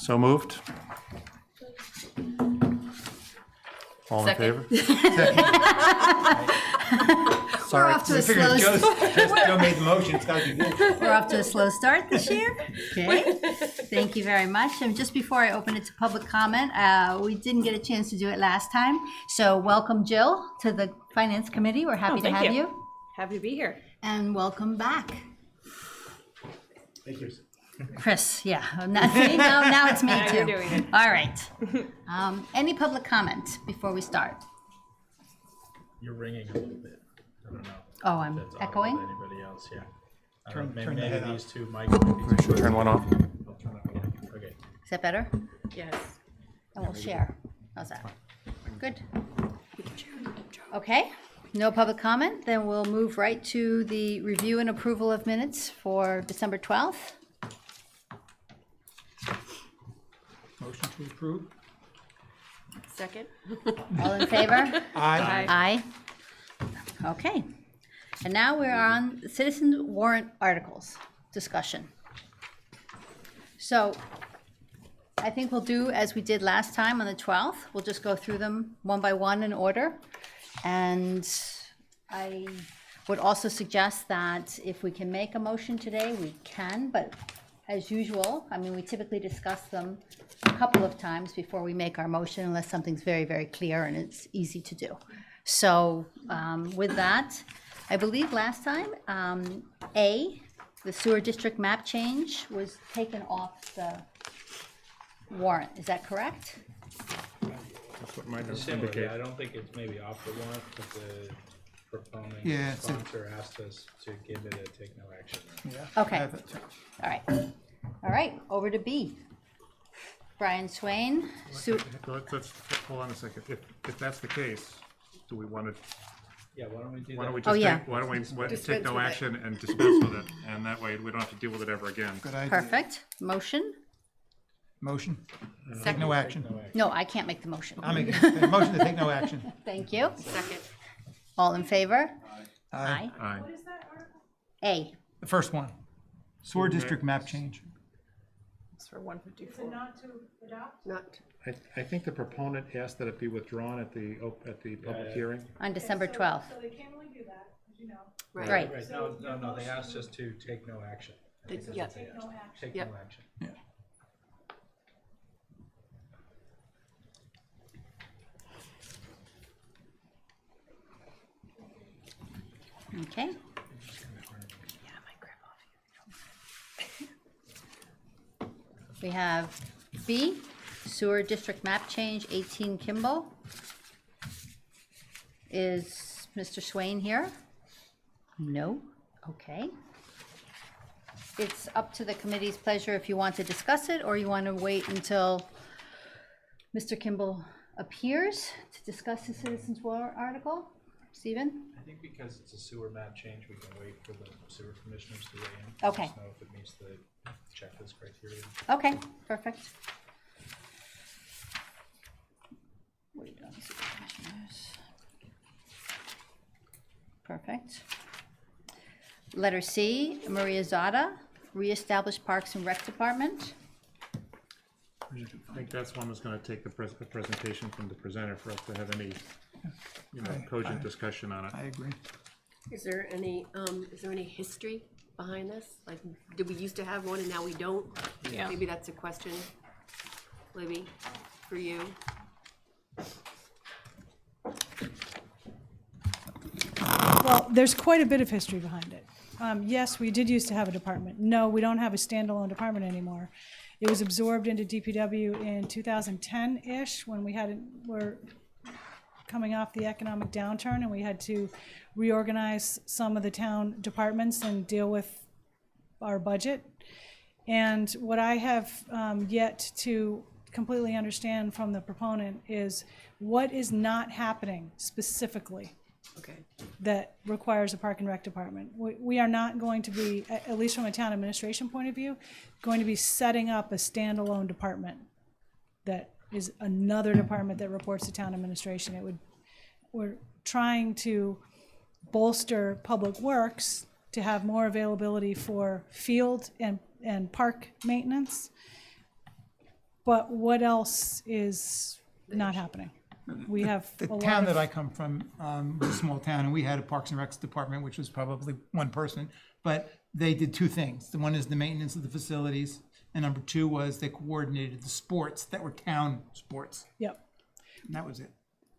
So moved. All in favor? We're off to a slow Joe made the motion, it's gotta be good. We're off to a slow start this year. Okay, thank you very much. And just before I open it to public comment, we didn't get a chance to do it last time. So welcome, Jill, to the Finance Committee. We're happy to thank have you. you. Happy to be here. And welcome back. Thank you. Chris, yeah. Now it's me Now too. you're doing it. All right. Any public comment before we start? You're ringing a little bit. I don't know. Oh, I'm if that's echoing? audible to anybody else, yeah. I Turn- don't know, turn the maybe head these up. two mics might be too Turn one off. I'll turn it off. Okay. Is that better? Yes. And we'll share. How's that? Good. Okay, no public comment, then we'll move right to the review and approval of minutes for December 12th. Motion to approve? Second? All in favor? Aye. Aye. Okay, and now we're on citizen warrant articles discussion. So I think we'll do as we did last time on the 12th. We'll just go through them one by one in order. And I would also suggest that if we can make a motion today, we can, but as usual, I mean, we typically discuss them a couple of times before we make our motion unless something's very, very clear and it's easy to do. So with that, I believe last time, A, the sewer district map change was taken off the warrant. Is that correct? That's what mine does Similarly, indicate. I don't think it's maybe off the warrant, but the proponent Yeah, it's a- sponsor asked us to give it a take no action. Yeah. Okay. I have it too. All right. All right, over to B. Brian Swain, Let's hold on a second. If that's the case, do we want to, Yeah, why don't we do why don't we that? Oh, just yeah. take, why don't we take Dispense no with it. action and dispense with it? And that way, we don't have to deal with it ever again. Good idea. perfect. Motion? Motion? Take no action. No, I can't make the motion. I'll make a motion to take no action. Thank you. Second. All in favor? Aye. Aye. A. The first one. Sewer district map change. It's for 154. Not, I think the proponent asked that it be withdrawn at the public hearing. On December 12th. So they can't really do that, as you know. Right. Right, no, they asked us to take no action. I think that's yeah. what they asked. No action. Take Yep. no action. Yeah. Okay. We have B, sewer district map change, 18 Kimball. Is Mr. Swain here? No? Okay. It's up to the committee's pleasure if you want to discuss it or you want to wait until Mr. Kimball appears to discuss the citizens warrant article. Stephen? I think because it's a sewer map change, we can wait for the sewer commissioners to weigh in. Okay. Just know if it meets the checklist criteria. Okay, perfect. Wait on the city commissioners. Perfect. Letter C, Maria Zada, reestablish Parks and Rec Department. I think that's one that's going to take the presentation from the presenter for us to have any, Aye. cogent discussion on it. I agree. is there any history behind this? Like, did we used to have one and now we don't? Yeah. Maybe that's a question, Libby, for you. Well, there's quite a bit of history behind it. Yes, we did used to have a department. No, we don't have a standalone department anymore. It was absorbed into DPW in 2010-ish when we're coming off the economic downturn and we had to reorganize some of the town departments and deal with our budget. And what I have yet to completely understand from the proponent is what is not happening specifically Okay. that requires a park and rec department. We are not going to be, at least from a town administration point of view, going to be setting up a standalone department that is another department that reports to town administration. We're trying to bolster public works to have more availability for field and park maintenance. But what else is not happening? We have The a lot town that of, I come from was a small town, and we had a Parks and Recs department, which was probably one person, but they did two things. The one is the maintenance of the facilities, and number two was they coordinated the sports that were town sports, yep. and that was it.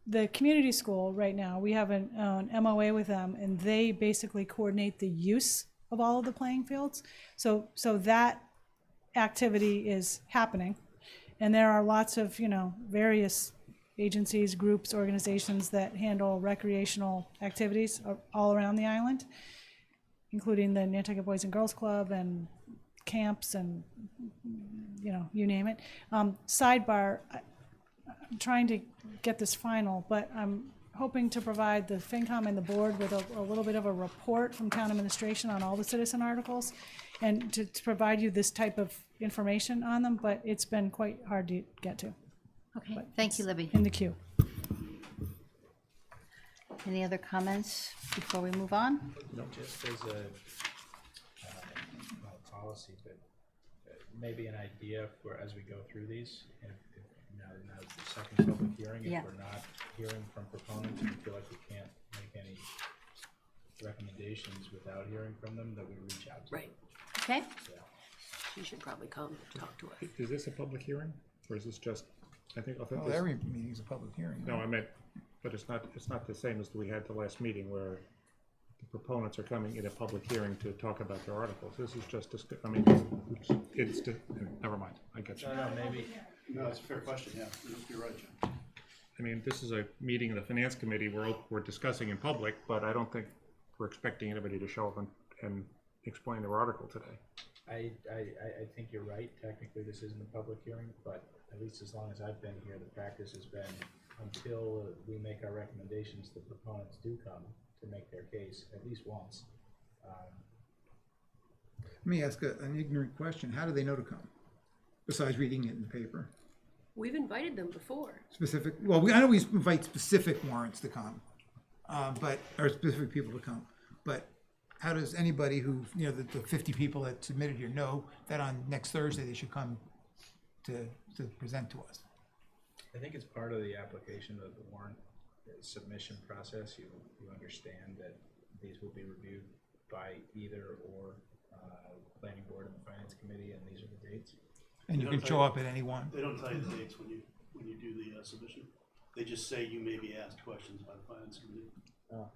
The community school right now, we have an MOA with them, and they basically coordinate the use of all of the playing fields. So that activity is happening. And there are lots of, various agencies, groups, organizations that handle recreational activities all around the island, including the Nantucket Boys and Girls Club and camps and, you name it. Sidebar, I'm trying to get this final, but I'm hoping to provide the FinCom and the board with a little bit of a report from town administration on all the citizen articles and to provide you this type of information on them, but it's been quite hard to get to Okay, thank you, Libby. in the queue. Any other comments before we move on? Just as a, not a policy, but maybe an idea for, as we go through these, if now the second public hearing, Yeah. if we're not hearing from proponents and we feel like we can't make any recommendations without hearing from them, that we reach out to them. Right, Okay, So, she should probably come talk to us. Is this a public hearing, or is this just, I think Well, this, every meeting's a public hearing. no, I meant, but it's not the same as we had the last meeting where the proponents are coming in a public hearing to talk about their articles. This is just, never mind, I get you. no, maybe, No, that's a fair question, yeah, you're right, Jim. I mean, this is a meeting of the finance committee, we're discussing in public, but I don't think we're expecting anybody to show up and explain their article today. I think you're right. Technically, this isn't a public hearing, but at least as long as I've been here, the practice has been until we make our recommendations, the proponents do come to make their case at least once. Let me ask an ignorant question. How do they know to come? Besides reading it in the paper? We've invited them before. I know we invite specific warrants to come, or specific people to come, but how does anybody who, the 50 people that submitted here know that on next Thursday they should come to present to us? I think it's part of the application of the warrant submission process. You understand that these will be reviewed by either or planning board and the finance committee, and these are the dates. And you can show up at any one. They don't tell you the dates when you do the submission. They just say you may be asked questions by the finance committee.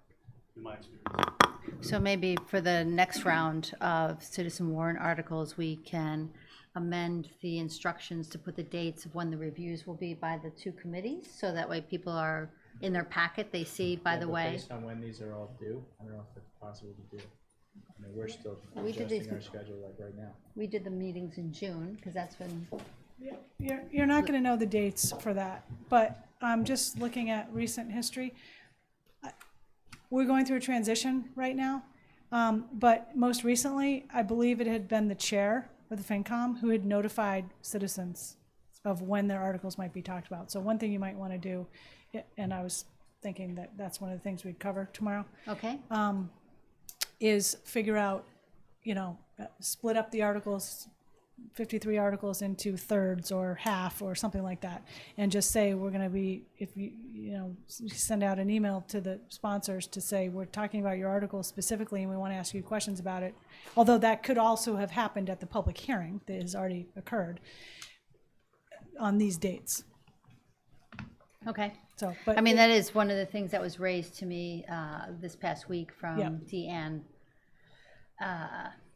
In my experience. so maybe for the next round of citizen warrant articles, we can amend the instructions to put the dates of when the reviews will be by the two committees, so that way people are in their packet, they see, by Yeah, the but way. based on when these are all due, I don't know if it's possible to do. I mean, we're still We did these- adjusting our schedule like right now. We did the meetings in June, because that's when, You're not gonna know the dates for that, but I'm just looking at recent history. We're going through a transition right now, but most recently, I believe it had been the chair of the FinCom who had notified citizens of when their articles might be talked about. So one thing you might wanna do, and I was thinking that that's one of the things we'd cover tomorrow, okay, is figure out, split up the articles, 53 articles into thirds or half or something like that. And just say, we're gonna be, if you send out an email to the sponsors to say, we're talking about your article specifically and we wanna ask you questions about it. Although that could also have happened at the public hearing that has already occurred on these dates. okay. So, but. I mean, that is one of the things that was raised to me this past week Yeah. from Deanne,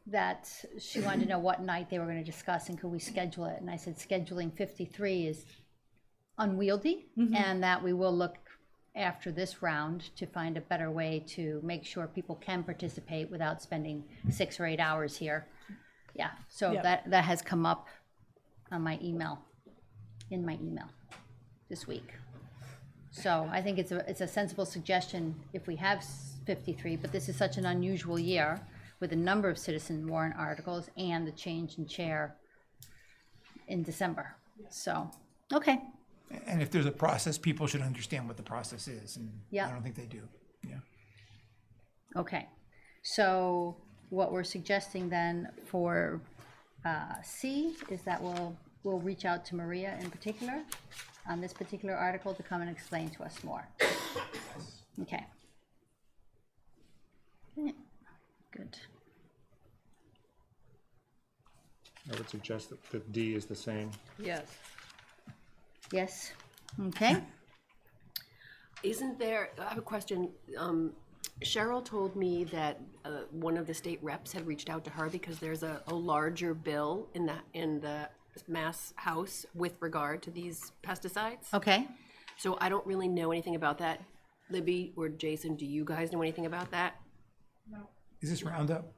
that she wanted to know what night they were going to discuss and could we schedule it. And I said, scheduling 53 is unwieldy, and that we will look after this round to find a better way to make sure people can participate without spending 6 or 8 hours here. Yeah, so Yeah. that has come up on my email, in my email this week. So I think it's a sensible suggestion if we have 53, but this is such an unusual year with a number of citizen warrant articles and the change in chair in December. So, okay, And if there's a process, people should understand what the process is, and Yeah. I don't think they do. Yeah. okay. So what we're suggesting then for C is that we'll will reach out to Maria in particular on this particular article to come and explain to us more. Okay. Yeah, good. I would suggest that D is the same. Yes. Yes, okay. Isn't there, I have a question. Cheryl told me that one of the state reps had reached out to her because there's a larger bill in the Mass House with regard to these pesticides. Okay. So I don't really know anything about that. Libby or Jason, do you guys know anything about that? Is this Roundup?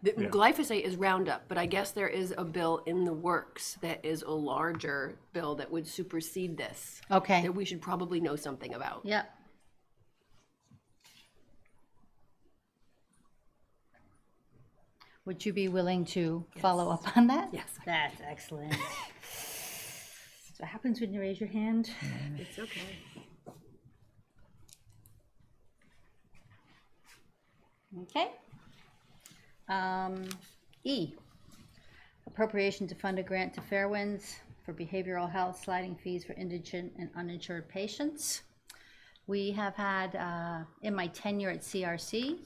The glyphosate is Roundup, but I guess there is a bill in the works that is a larger bill that would supersede this. Okay. That we should probably know something about. Yep. Would you be willing to follow up on that? Yes. That's excellent. That's what happens when you raise your hand. It's okay. Okay. E, appropriation to fund a grant to Fairwinds for behavioral health sliding fees for indigent and uninsured patients. We have had, in my tenure at CRC,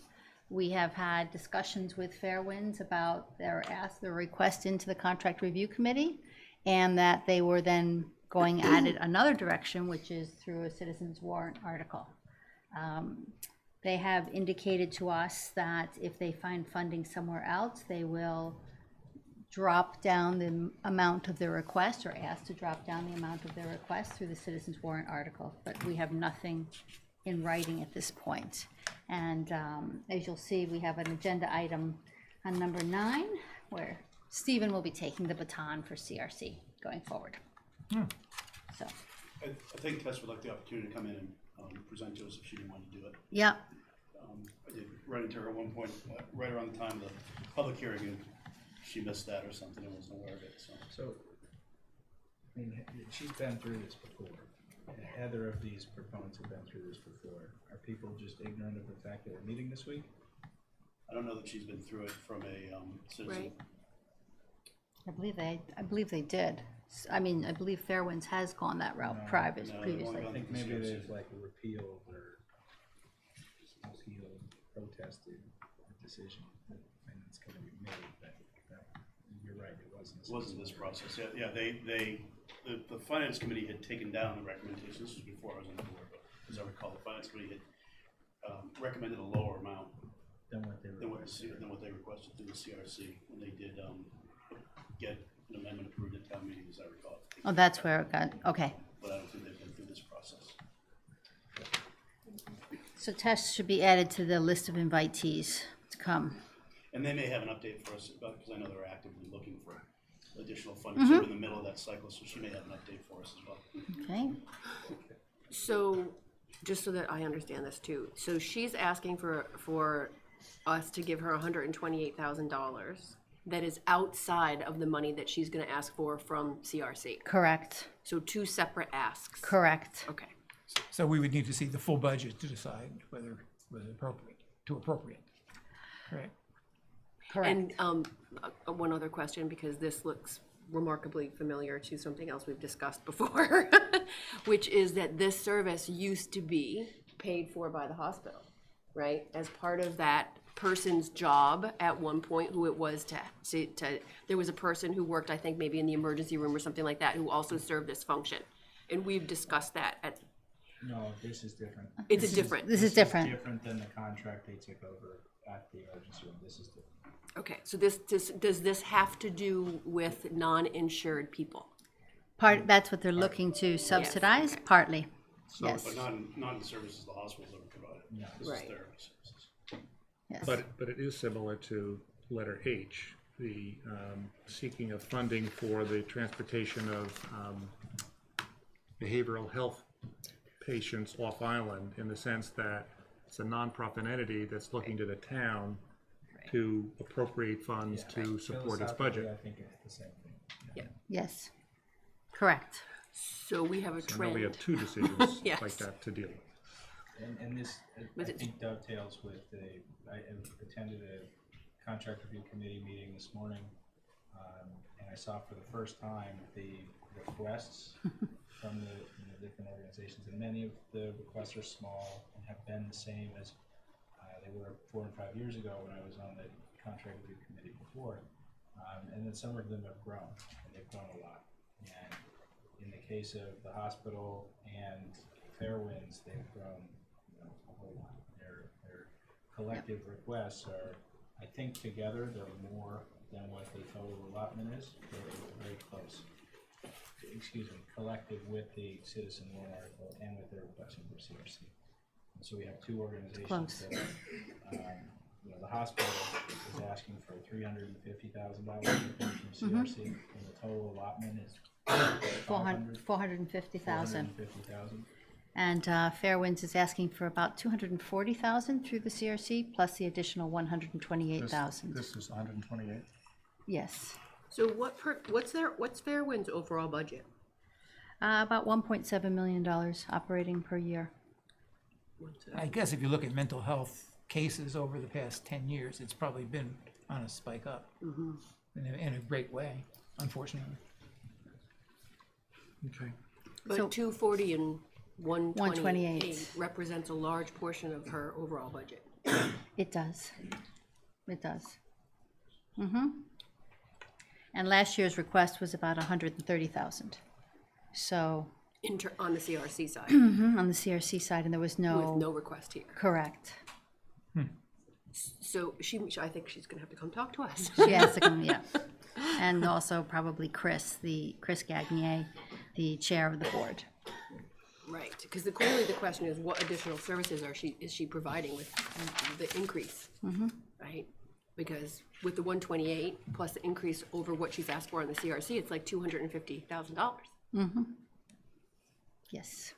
we have had discussions with Fairwinds about their request into the contract review committee, and that they were then going at it another direction, which is through a citizens warrant article. They have indicated to us that if they find funding somewhere else, they will drop down the amount of their request, or ask to drop down the amount of their request through the citizens warrant article, but we have nothing in writing at this point. And as you'll see, we have an agenda item on number 9, where Stephen will be taking the baton for CRC going forward. So, I think Tess would like the opportunity to come in and present to us if she didn't want to do it. yeah, I did run into her at one point, right around the time of the public hearing, and she missed that or something and wasn't aware of it, so. So, I mean, she's been through this before. Either of these proponents have been through this before. Are people just ignorant of the fact that we're meeting this week? I don't know that she's been through it from a citizen. Right. I believe they did. I mean, I believe Fairwinds has gone that route No, previously. they've I think maybe they've like repealed or protested a decision and it's going to be made, but you're right, it wasn't. It wasn't this process. Yeah, the finance committee had taken down the recommendations. This was before I was on the board, but as I recall, the finance committee had recommended a lower amount Than what they requested through the CRC, and they did get an amendment approved at town meeting, as I recall. Oh, that's where it got, okay. But I don't think they've been through this process. So Tess should be added to the list of invitees to come. And they may have an update for us, because I know they're actively looking for additional funding. So we're in the middle of that cycle, so she may have an update for us as well. Okay, So, just so that I understand this too, so she's asking for us to give her $128,000 that is outside of the money that she's gonna ask for from CRC. correct, So 2 separate asks. correct. Okay. So we would need to see the full budget to decide whether it was appropriate, Correct. Correct. And one other question, because this looks remarkably familiar to something else we've discussed before, which is that this service used to be paid for by the hospital, right? As part of that person's job at one point, who it was there was a person who worked, I think maybe in the emergency room or something like that, who also served this function. And we've discussed that No, this is different. This is different. Different than the contract they took over at the emergency room. This is different. Okay, so does this have to do with non-insured people? That's what they're looking to subsidize, partly, yes, But not in the services the hospitals ever provided. This is Right. therapy services. yes. But it is similar to letter H, the seeking of funding for the transportation of behavioral health patients off island, in the sense that it's a nonprofit entity that's looking to the town to appropriate funds to support its budget. I think it's the same thing. Yes, correct. So we have a So now trend. we have 2 decisions Yes. like that to deal with. And this, I Was it- think dovetails with I attended a contract review committee meeting this morning And I saw for the first time the requests from the different organizations, and many of the requests are small and have been the same as they were 4 and 5 years ago when I was on the contract review committee before. And then some of them have grown, and they've grown a lot. And in the case of the hospital and Fairwinds, they've grown a whole lot. Their collective requests are, I think together, they're more than what the total allotment is. They're very close. Excuse me, collective with the citizen warrant article and with their requesting for CRC. So we have two organizations Close. that, the hospital is asking for $350,000 from CRC, and the total allotment is 450,000. 450,000. And Fairwinds is asking for about 240,000 through the CRC, plus the additional 128,000. This is 128. Yes. So what's Fairwind's overall budget? About $1.7 million operating per year. I guess if you look at mental health cases over the past 10 years, it's probably been on a spike up in a great way, unfortunately. Okay. But So- 240 and 128 128 represents a large portion of her overall budget. It does. It does. And last year's request was about 130,000. So, On the CRC side, on the CRC side, and there was with no request here. correct. So I think she's gonna have to come talk to us. She has to come, yeah. And also probably Chris Gagnier, the chair of the board. Right, because clearly the question is, what additional services is she providing with the increase? Right, because with the 128 plus the increase over what she's asked for on the CRC, it's like $250,000. Yes.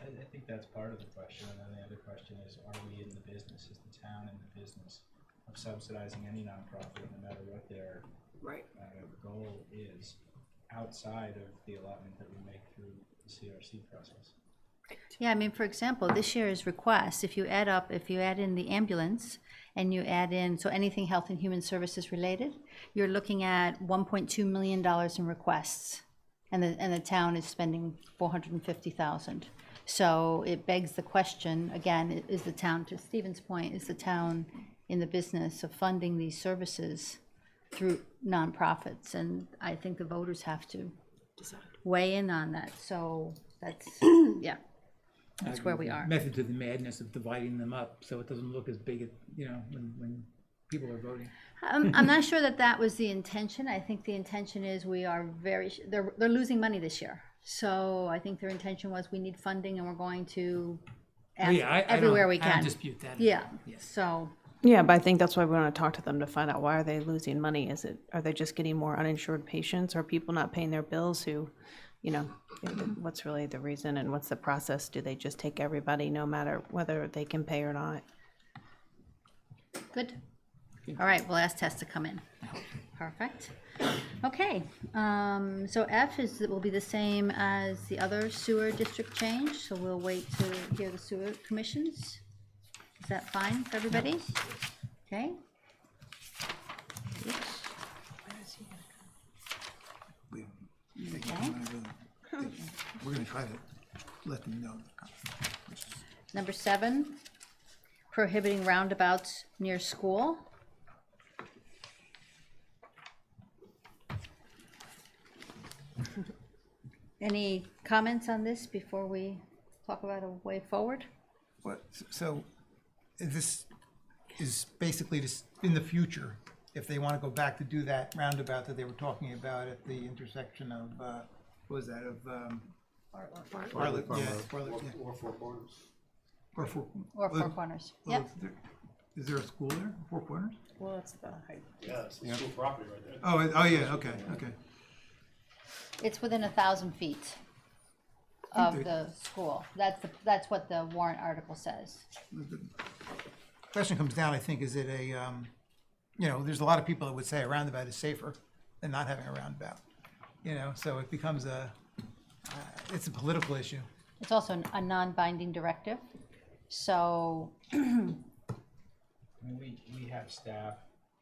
I think that's part of the question, and then the other question is, are we in the business, is the town in the business of subsidizing any nonprofit, no matter what their Right. goal is, outside of the allotment that we make through the CRC process? Yeah, I mean, for example, this year's request, if you add in the ambulance and you add in, so anything health and human services related, you're looking at $1.2 million in requests. And the town is spending 450,000. So it begs the question, again, is the town, to Stephen's point, is the town in the business of funding these services through nonprofits? And I think the voters have to weigh in on that. So that's, yeah, that's where we are. Method to the madness of dividing them up so it doesn't look as big, when people are voting. I'm not sure that was the intention. I think the intention is they're losing money this year. So I think their intention was we need funding and we're going to ask everywhere we I don't can. dispute that. Yeah, Yes. so, Yeah, but I think that's why we want to talk to them to find out, why are they losing money? Are they just getting more uninsured patients? Are people not paying their bills who, what's really the reason and what's the process? Do they just take everybody no matter whether they can pay or not? good. All right, we'll ask Tess to come in. Perfect. Okay, so F will be the same as the other sewer district change, so we'll wait to hear the sewer commissions. Is that fine for everybody? Okay. Okay. We're gonna try to let them know. Number 7, prohibiting roundabouts near school. Any comments on this before we talk about a way forward? So this is basically just in the future, if they want to go back to do that roundabout that they were talking about at the intersection of, what was that, of, Bartlett, yeah, Bartlett, yeah. Or Four Corners. Or Four. Or Four Corners? Yep. Is there a school there, Four Corners? Well, it's the height. Yeah, it's the school property right there. Oh, yeah, okay. It's within 1,000 feet of the school. That's what the warrant article says. The question comes down, I think, is it there's a lot of people that would say a roundabout is safer than not having a roundabout. So it becomes it's a political issue. It's also a non-binding directive, so, I mean, we have staff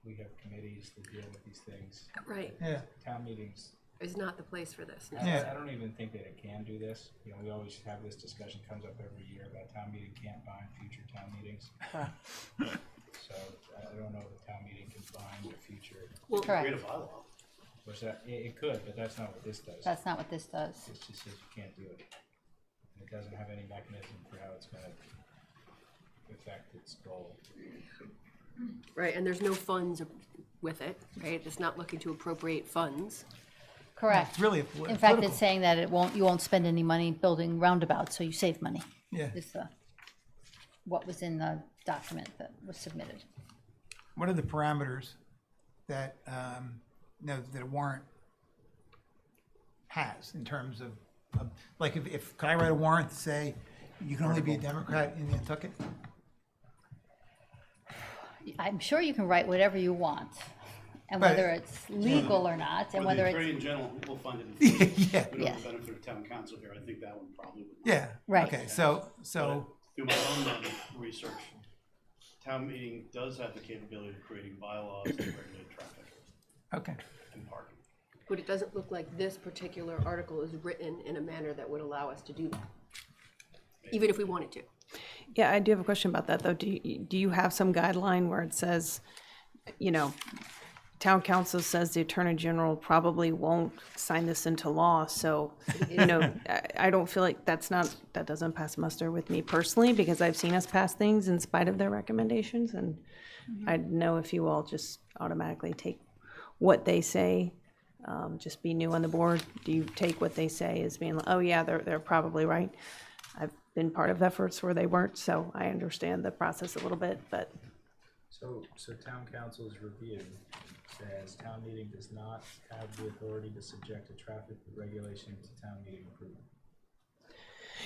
we have committees that deal with these things. Right, Yeah, Town meetings, is not the place for this. Yeah. I don't even think that it can do this. You know, we always have this discussion, comes up every year about town meeting can't bind future town meetings. So I don't know if the town meeting can bind a future, Well, Uh, Create a Correct. bylaw. which it could, but that's not what this does. That's not what this does. It just says you can't do it. And it doesn't have any mechanism for how it's gonna affect its goal. right, and there's no funds with it, right? It's not looking to appropriate funds. Correct. it's really In fact, political. it's saying that you won't spend any money building roundabouts, so you save money. Yeah. Is what was in the document that was submitted. What are the parameters that, that a warrant has in terms of, like, if, could I write a warrant to say you can only be a Democrat in Nantucket? I'm sure you can write whatever you want, and But- whether it's legal or not, and With whether the it's, attorney in general, will fund it in the future. Yeah, We don't have Yes. the benefit of town council here, I think that one probably would. yeah. Right. Okay, so, Through my own research, town meeting does have the capability of creating bylaws that regulate traffic okay. and parking. But it doesn't look like this particular article is written in a manner that would allow us to do that, even if we wanted to. Yeah, I do have a question about that, though. Do you have some guideline where it says, you know, town council says the attorney general probably won't sign this into law, so, you know, I don't feel like that doesn't pass muster with me personally, because I've seen us pass things in spite of their recommendations, and I'd know if you all just automatically take what they say, just be new on the board. Do you take what they say as being, like, oh yeah, they're probably right? I've been part of efforts where they weren't, so I understand the process a little bit, but So town council's review says town meeting does not have the authority to subject a traffic regulation to town meeting approval.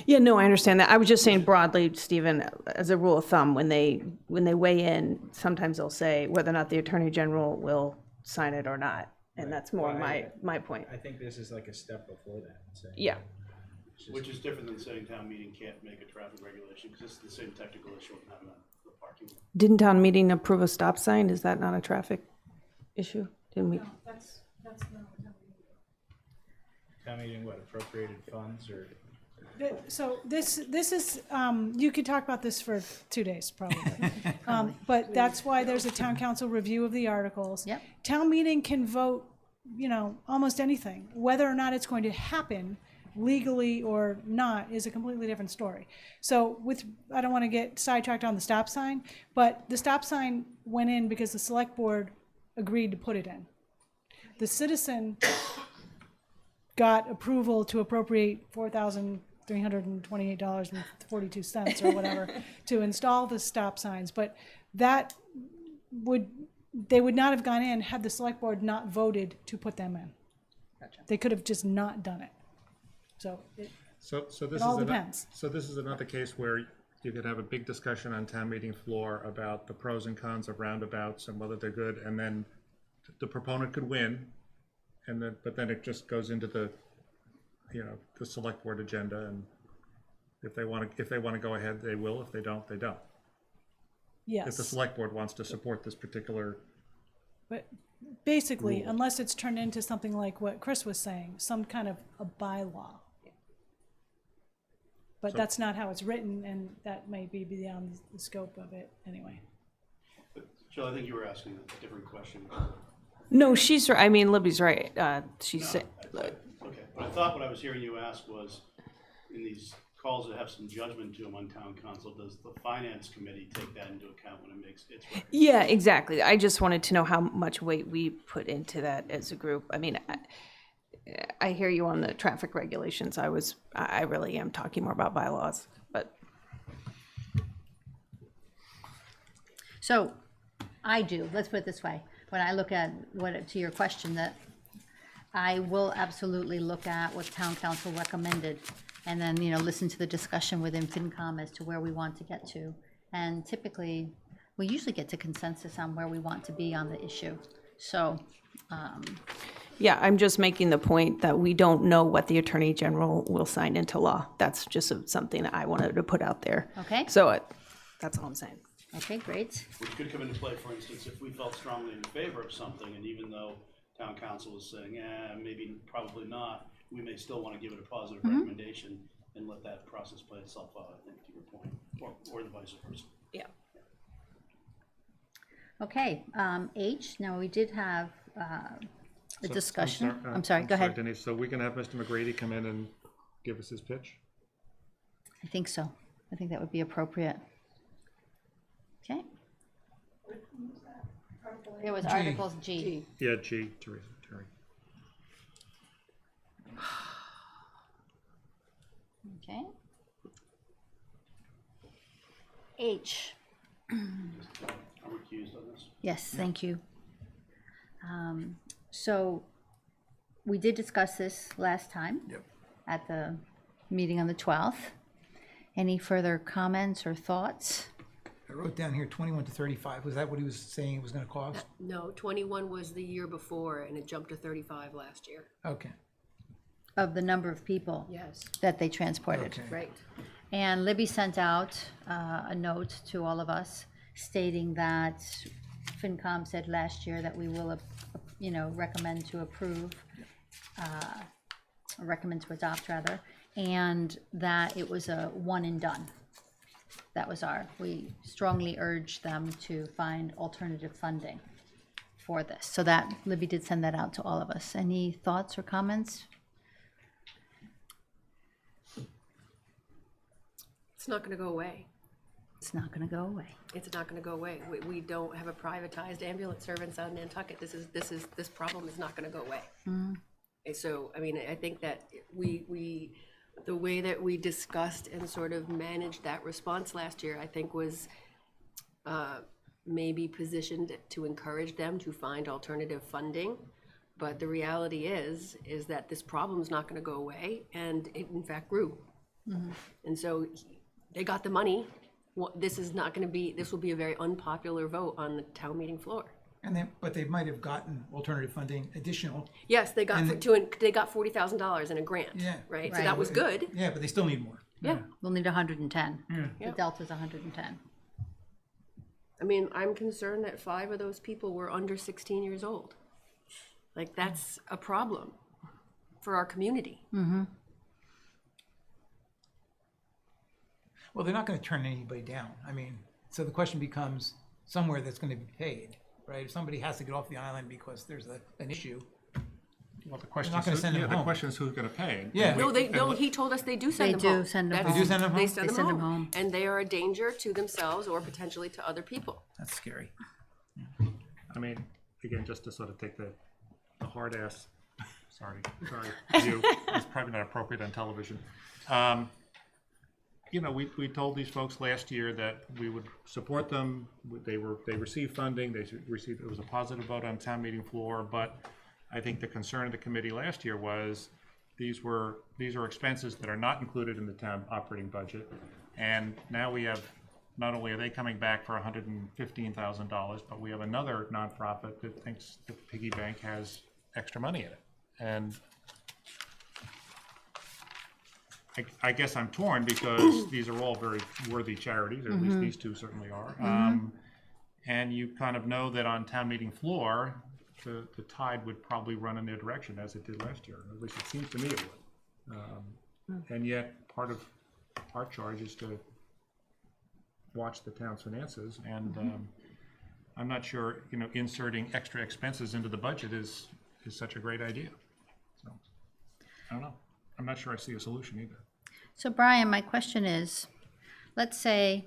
yeah, no, I understand that. I was just saying broadly, Stephen, as a rule of thumb, when they weigh in, sometimes they'll say whether or not the attorney general will sign it or not, and that's more Well, my point. I think this is like a step before that, saying. Yeah. it's just- Which is different than saying town meeting can't make a traffic regulation, because it's the same technical issue of having the parking. Didn't town meeting approve a stop sign? Is that not a traffic issue? Didn't we? Town meeting, what, appropriated funds or? So this is, you could talk about this for 2 days, probably. But that's why there's a town council review of the articles. Yep. Town meeting can vote, you know, almost anything. Whether or not it's going to happen legally or not is a completely different story. So I don't want to get sidetracked on the stop sign, but the stop sign went in because the select board agreed to put it in. The citizen got approval to appropriate $4,328.42 or whatever to install the stop signs, but they would not have gone in had the select board not voted to put them in. They could have just not done it. So So this It all is depends. So this is another case where you could have a big discussion on town meeting floor about the pros and cons of roundabouts and whether they're good, and then the proponent could win, but then it just goes into the select board agenda, and if they want to go ahead, they will. If they don't, they don't. If the yes, select board wants to support this particular, but basically, unless it's turned into something like what Chris was saying, some kind of a bylaw. But that's not how it's written, and that may be beyond the scope of it anyway. But Jill, I think you were asking a different question. No, she's right. I mean, Libby's right. She said, Okay, but I thought what I was hearing you ask was, in these calls that have some judgment to them on town council, does the finance committee take that into account when it makes its recommendation? yeah, exactly. I just wanted to know how much weight we put into that as a group. I mean, I hear you on the traffic regulations. I really am talking more about bylaws, but So I do, let's put it this way, when I look at to your question, that I will absolutely look at what town council recommended, and then, listen to the discussion within FinCom as to where we want to get to. And typically, we usually get to consensus on where we want to be on the issue. So, yeah, I'm just making the point that we don't know what the Attorney General will sign into law. That's just something I wanted to put out there. Okay. So that's all I'm saying. Okay, great. Which could come into play, for instance, if we felt strongly in favor of something, and even though town council is saying, maybe, probably not, we may still want to give it a positive recommendation and let that process play itself out, I think, to your point, or the vice versa. Yeah. Okay, H, now we did have a discussion. I'm I'm sorry, go ahead. Denise, so we can have Mr. McGrady come in and give us his pitch? I think so. I think that would be appropriate. Okay. It was Articles G. Yeah, G, Teresa, Terry. Okay. H. I'm recused on this. Yes, thank you. So we did discuss this last time. Yep. At the meeting on the 12th. Any further comments or thoughts? I wrote down here 21 to 35. Was that what he was saying it was gonna cost? No, 21 was the year before, and it jumped to 35 last year. Okay, Of the number of people Yes. that they transported. okay. Right. And Libby sent out a note to all of us stating that FinCom said last year that we will, recommend to approve, or recommend to adopt rather, and that it was a one and done. That was we strongly urged them to find alternative funding for this. So that, Libby did send that out to all of us. Any thoughts or comments? It's not gonna go away. It's not gonna go away. It's not gonna go away. We don't have a privatized ambulance service out in Nantucket. This problem is not gonna go away. And so, I mean, I think that the way that we discussed and sort of managed that response last year, I think was maybe positioned to encourage them to find alternative funding. But the reality is that this problem is not gonna go away, and it in fact grew. And so they got the money. This will be a very unpopular vote on the town meeting floor. But they might have gotten alternative funding additional. Yes, they got $40,000 in a grant, Yeah. right? So Right. that was good. Yeah, but they still need more. Yeah. We'll need 110. The Yeah. delta's 110. I mean, I'm concerned that 5 of those people were under 16 years old. Like, that's a problem for our community. Well, they're not gonna turn anybody down. I mean, so the question becomes somewhere that's gonna be paid, right? If somebody has to get off the island because there's an issue, Well, the question not is, gonna send them the home. question is who's gonna pay? Yeah. No, he told us they do send They them do home. send them That's- home. They do send them home? They send They them send them home. home. And they are a danger to themselves or potentially to other people. that's scary. I mean, again, just to sort of take the hard ass, sorry, view, it's probably not appropriate on television. We told these folks last year that we would support them. They received funding. It was a positive vote on town meeting floor. But I think the concern of the committee last year was these are expenses that are not included in the town operating budget. And now we have, not only are they coming back for $115,000, but we have another nonprofit that thinks the piggy bank has extra money in it. And I guess I'm torn because these are all very worthy charities, or at least these two certainly are. And you kind of know that on town meeting floor, the tide would probably run in their direction as it did last year. At least it seems to me it would. And yet, part of our charge is to watch the town's finances. And I'm not sure, inserting extra expenses into the budget is such a great idea. So, I don't know. I'm not sure I see a solution either. So Brian, my question is, let's say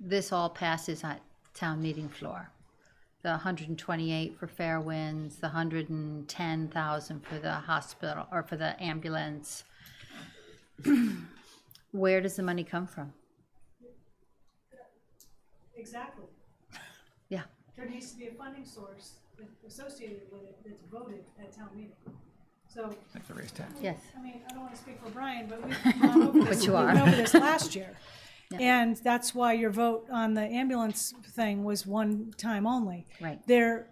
this all passes at town meeting floor. The 128 for Fair Winds, the 110,000 for the hospital or for the ambulance. Where does the money come from? Exactly. Yeah, There needs to be a funding source associated with it that's voted at town meeting. So, Like the raise tax. yes. I mean, I don't want to speak for Brian, but we've gone over this. But you are. We went over this last year. And that's why your vote on the ambulance thing was one time only. Right. There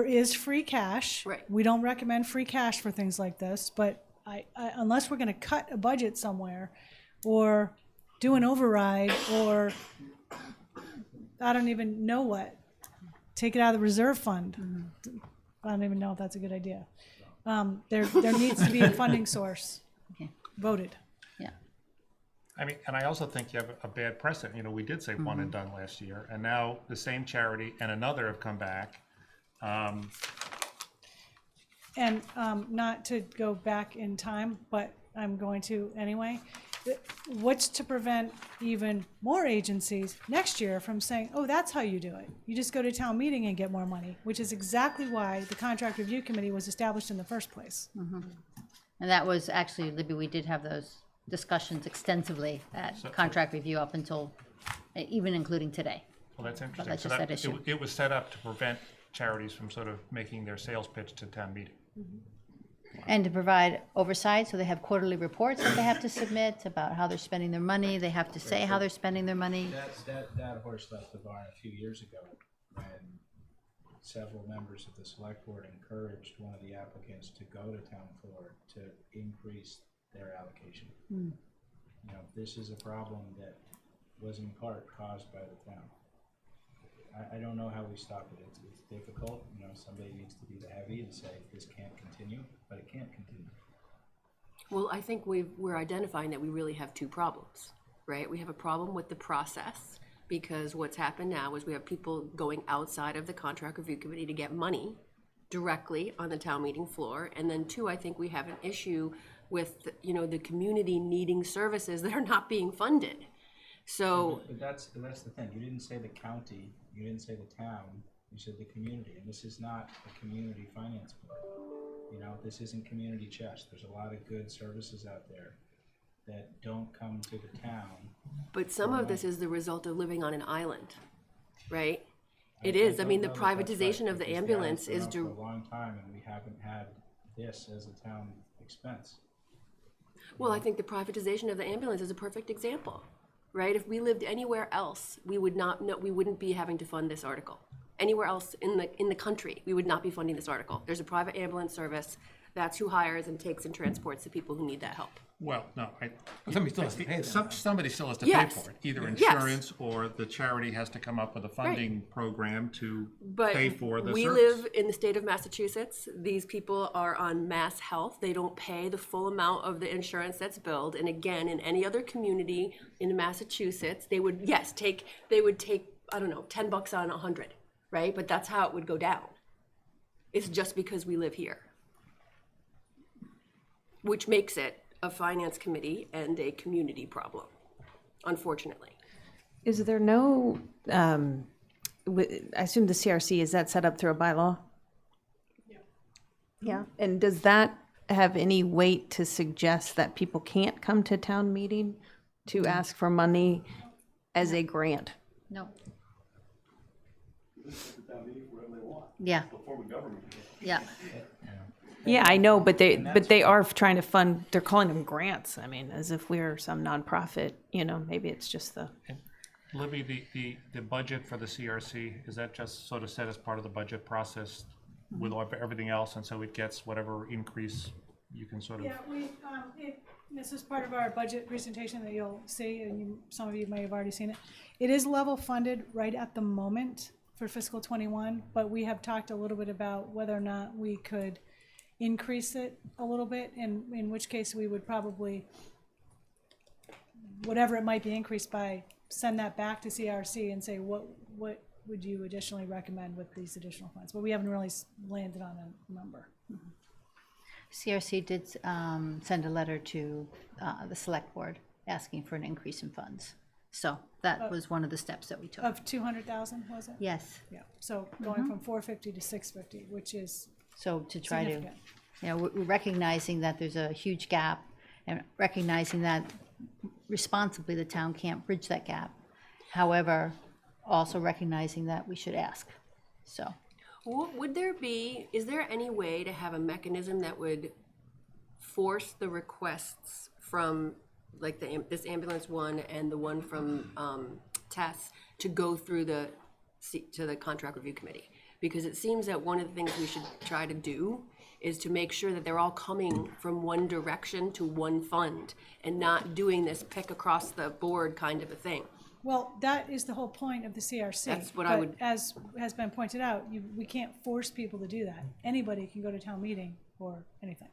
is free cash. Right. We don't recommend free cash for things like this, but I unless we're gonna cut a budget somewhere or do an override or I don't even know what. Take it out of the reserve fund. I don't even know if that's a good idea. There needs to be a funding source Okay. voted. Yeah. I mean, and I also think you have a bad precedent. You know, we did say one and done last year, and now the same charity and another have come back. And not to go back in time, but I'm going to anyway. What's to prevent even more agencies next year from saying, oh, that's how you do it? You just go to town meeting and get more money, which is exactly why the contract review committee was established in the first place. And that was actually, Libby, we did have those discussions extensively at contract review up until, even including today. Well, that's interesting. that's So just that issue. it was set up to prevent charities from sort of making their sales pitch to town meeting. And to provide oversight, so they have quarterly reports that they have to submit about how they're spending their money. They have to say how they're spending their money. That horse left the barn a few years ago when several members of the select board encouraged one of the applicants to go to town floor to increase their allocation. You know, this is a problem that was in part caused by the town. I don't know how we stop it. It's difficult. You know, somebody needs to be the heavy and say this can't continue, but it can't continue. Well, I think we're identifying that we really have two problems, right? We have a problem with the process, because what's happened now is we have people going outside of the contract review committee to get money directly on the town meeting floor. And then two, I think we have an issue with, you know, the community needing services that are not being funded. So, But that's the thing. You didn't say the county, you didn't say the town, you said the community. And this is not a community finance board. You know, this isn't community chest. There's a lot of good services out there that don't come to the town. but some of this is the result of living on an island, right? It I is. I don't mean, the know that that's privatization right, of the because ambulance island's is been around for a long time, and we haven't had this as a town expense. Well, I think the privatization of the ambulance is a perfect example, right? If we lived anywhere else, we wouldn't be having to fund this article. Anywhere else in the country, we would not be funding this article. There's a private ambulance service. That's who hires and takes and transports the people who need that help. Well, no, Somebody still has to pay them. somebody still has to Yes. pay for it. Either Yes. insurance or the charity has to come up with a funding program to But pay for the we service. live in the state of Massachusetts. These people are on mass health. They don't pay the full amount of the insurance that's billed. And again, in any other community in Massachusetts, they would take, I don't know, $10 on 100, right? But that's how it would go down. It's just because we live here, which makes it a finance committee and a community problem, unfortunately. Is there no, I assume the CRC, is that set up through a bylaw? Yeah. And does that have any weight to suggest that people can't come to town meeting to ask for money as a grant? No. This is the town meeting for whatever they want, Yeah, before we govern. yeah. Yeah, I know, but they are trying to fund, they're calling them grants. I mean, as if we're some nonprofit, you know, maybe it's just the, Libby, the budget for the CRC, is that just sort of set as part of the budget process with everything else, and so it gets whatever increase you can sort of? Yeah, this is part of our budget presentation that you'll see, and some of you may have already seen it. It is level funded right at the moment for fiscal '21, but we have talked a little bit about whether or not we could increase it a little bit, in which case we would probably, whatever it might be increased by, send that back to CRC and say, what would you additionally recommend with these additional funds? But we haven't really landed on a number. CRC did send a letter to the select board asking for an increase in funds. So that was one of the steps that we took. Of 200,000, was it? Yes, Yeah, so going from 450 to 650, which is so to try to, significant. you know, we're recognizing that there's a huge gap and recognizing that responsibly the town can't bridge that gap. However, also recognizing that we should ask, so. Is there any way to have a mechanism that would force the requests from, like this ambulance one and the one from Tess to go through to the contract review committee? Because it seems that one of the things we should try to do is to make sure that they're all coming from one direction to one fund and not doing this pick across the board kind of a thing. Well, that is the whole point of the CRC. That's what I but would- As has been pointed out, we can't force people to do that. Anybody can go to town meeting or anything.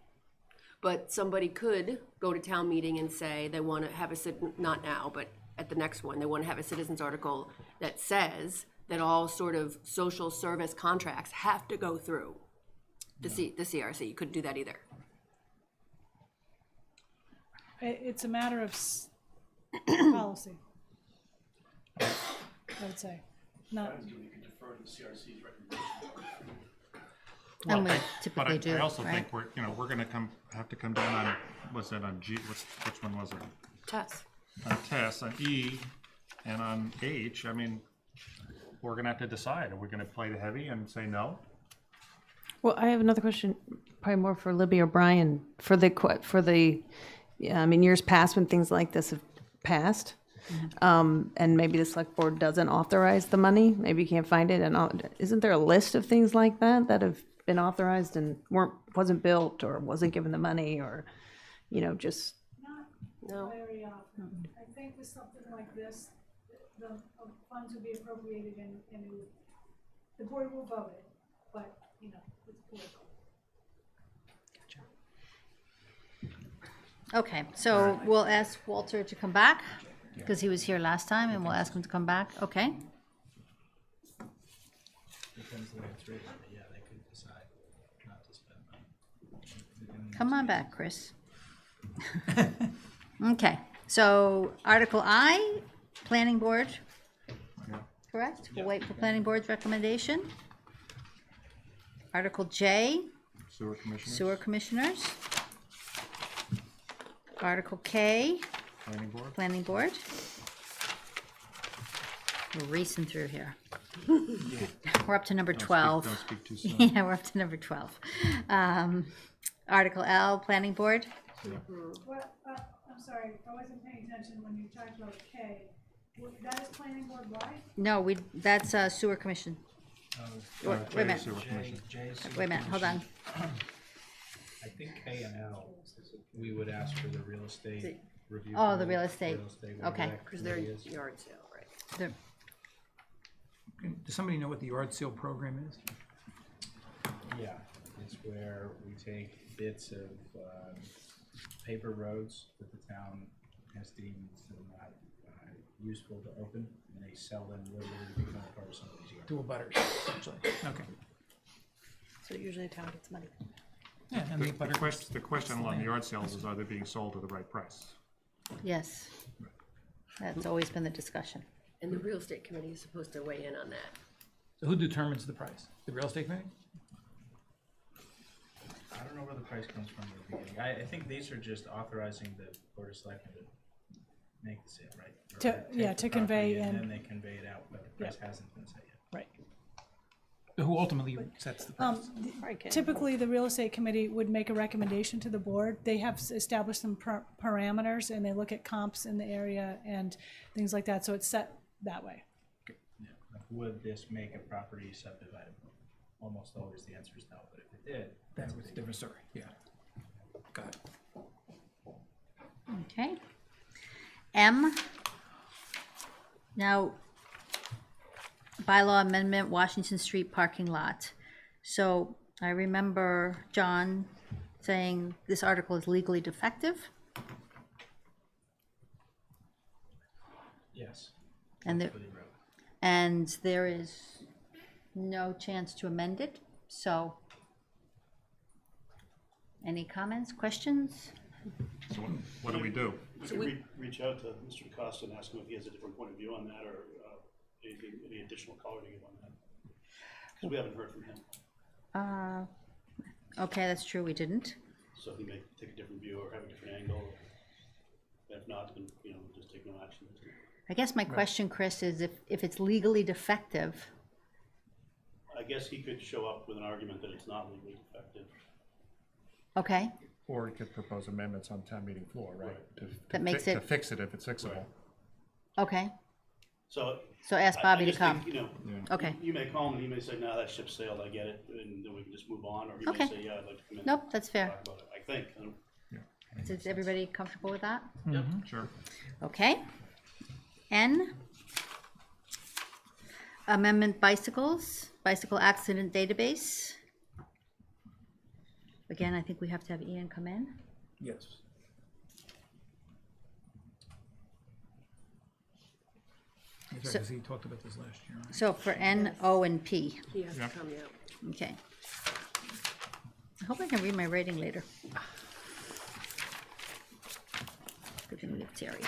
But somebody could go to town meeting and say they want to have not now, but at the next one, they want to have a citizens article that says that all sort of social service contracts have to go through the CRC. You couldn't do that either. It's a matter of policy, I would say. Not, You can defer to the CRC's recommendation. And we But typically do, I also right? think we're gonna have to come down on, what's that, on G, which one was it? Tess. On Tess, on E, and on H, I mean, we're gonna have to decide, are we gonna play the heavy and say no? Well, I have another question, probably more for Libby or Brian, for the, yeah, I mean, years past when things like this have passed, and maybe the select board doesn't authorize the money, maybe you can't find it, and isn't there a list of things like that that have been authorized and wasn't built or wasn't given the money, or, just, No. very often. I think with something like this, the funds would be appropriated and the board will vote it, but, it's political. Okay, so we'll ask Walter to come back, because he was here last time, and we'll ask him to come back, okay? Depends the way it's written, but yeah, they could decide not to spend money. Come on back, Chris. Okay, so Article I, Planning Board, Yeah. correct? We'll wait for Planning Board's recommendation. Article J, Sewer commissioners? Sewer Commissioners. Article K, Planning board? Planning Board. We're racing through here. We're up to number 12. Don't speak too soon. Yeah, we're up to number 12. Article L, Planning Board. Well, I'm sorry, I wasn't paying attention when you talked about K. That is planning board wide? No, that's Sewer Commission. Wait a minute, Sewer commission. wait a minute, hold on. I think K and L, we would ask for the real estate review. Oh, the committee, real estate. whatever Okay. that Because they're committee is. yard sale, right? The- Does somebody know what the yard sale program is? Yeah, it's where we take bits of paper roads that the town has deemed not useful to open, and they sell them literally to become part of somebody's yard. Dual butters, essentially. Okay. so usually the town gets money. Yeah, and the butter. The question along the yard sales is, are they being sold at the right price? Yes. That's always been the discussion. And the real estate committee is supposed to weigh in on that. So who determines the price? The real estate committee? I don't know where the price comes from at the beginning. I think these are just authorizing the board of selectmen to make the sale, right? Or To- take yeah, the to convey property and- then they convey it out, but the price hasn't been set yet. Right. Who ultimately sets the price? Typically, the real estate committee would make a recommendation to the board. They have established some parameters and they look at comps in the area and things like that, so it's set that way. Yeah, like, would this make a property subdividable? Almost always the answer is no, but if it did, That was a different story, yeah. Got it. Okay. M. Now, bylaw amendment, Washington Street parking lot. So I remember John saying this article is legally defective, yes. and there, For the road. and there is no chance to amend it, so. Any comments, questions? So what do we do? We can reach out to Mr. Costa and ask him if he has a different point of view on that, or any additional color to give on that. Because we haven't heard from him, Okay, that's true, we didn't. so he may take a different view or have a different angle. If not, then, just take no action. I guess my question, Chris, is if it's legally defective, I guess he could show up with an argument that it's not legally effective. okay? Or you could propose amendments on town meeting floor, right? That makes To it- fix it if it's fixable. Okay, So. so ask I Bobby to just think, come. Yeah. Okay, You may call him and he may say, no, that ship sailed, I get it, and then we can just move on, or he Okay. may say, yeah, I'd like to come in. nope, that's fair. Talk about it, I think. Is everybody comfortable with that? Sure. Okay. N, amendment bicycles, bicycle accident database. Again, I think we have to have Ian come in. Yes. That's right, 'cause he talked about this last year, right? So for N, O, and P. He has to come, yeah. Okay. I hope I can read my writing later. Good thing we have Terry.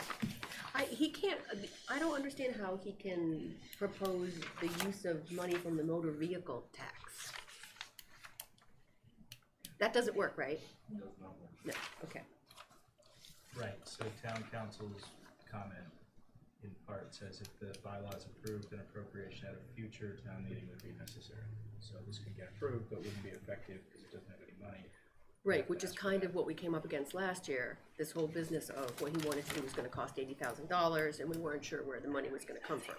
He can't, I don't understand how he can propose the use of money from the motor vehicle tax. That doesn't work, right? No, okay. Right, so town council's comment in part says if the bylaw is approved, an appropriation at a future town meeting would be necessary. So this can get approved, but wouldn't be effective because it doesn't have any money. Right, which is kind of what we came up against last year, this whole business of what he wanted to do was gonna cost $80,000, and we weren't sure where the money was gonna come from.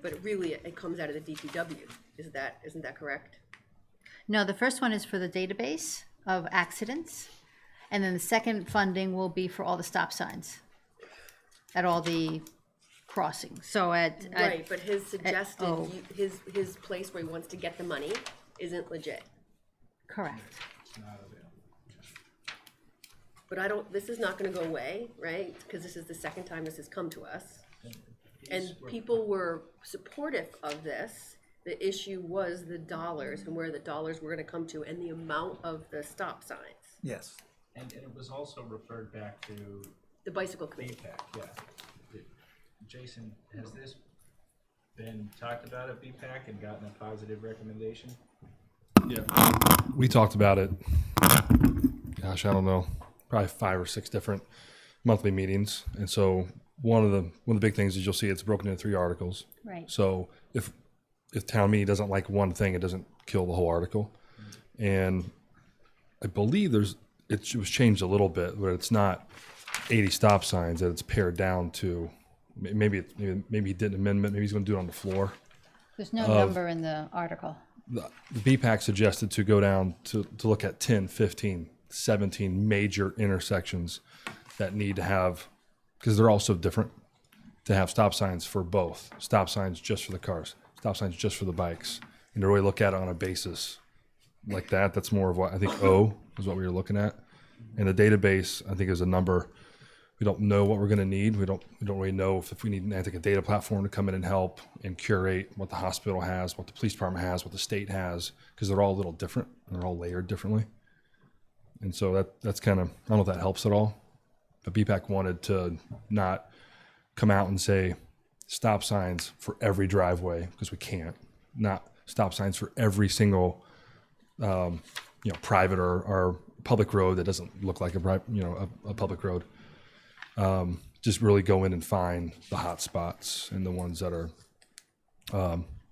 But it comes out of the DPW, isn't that correct? No, the first one is for the database of accidents. And then the second funding will be for all the stop signs at all the crossings. So Right, but his suggested, O. his place where he wants to get the money isn't legit. Correct. It's not available. But this is not gonna go away, right? Because this is the second time this has come to us. And people were supportive of this. The issue was the dollars and where the dollars were gonna come to and the amount of the stop signs. Yes. And it was also referred back to The bicycle committee. BPAC, yeah. Jason, has this been talked about at BPAC and gotten a positive recommendation? Yeah, we talked about it. Gosh, I don't know, probably 5 or 6 different monthly meetings. And so one of the big things is you'll see it's broken into 3 articles. Right. So if town meeting doesn't like one thing, it doesn't kill the whole article. And I believe it was changed a little bit, but it's not 80 stop signs, that it's pared down to maybe he did an amendment, maybe he's going to do it on the floor. There's no number in the article. The BPAC suggested to go down to look at 10, 15, 17 major intersections that need to have, because they're all so different, to have stop signs for both. Stop signs just for the cars, stop signs just for the bikes, and to really look at it on a basis like that. That's more of what I think O is what we were looking at. And the database, I think, is a number. We don't know what we're going to need. We don't really know if we need an Nantucket data platform to come in and help and curate what the hospital has, what the police department has, what the state has, because they're all a little different and they're all layered differently. And so that's kind of, I don't know if that helps at all, but BPAC wanted to not come out and say stop signs for every driveway, because we can't. Not stop signs for every single private or public road that doesn't look like a public road. Just really go in and find the hot spots and the ones that are,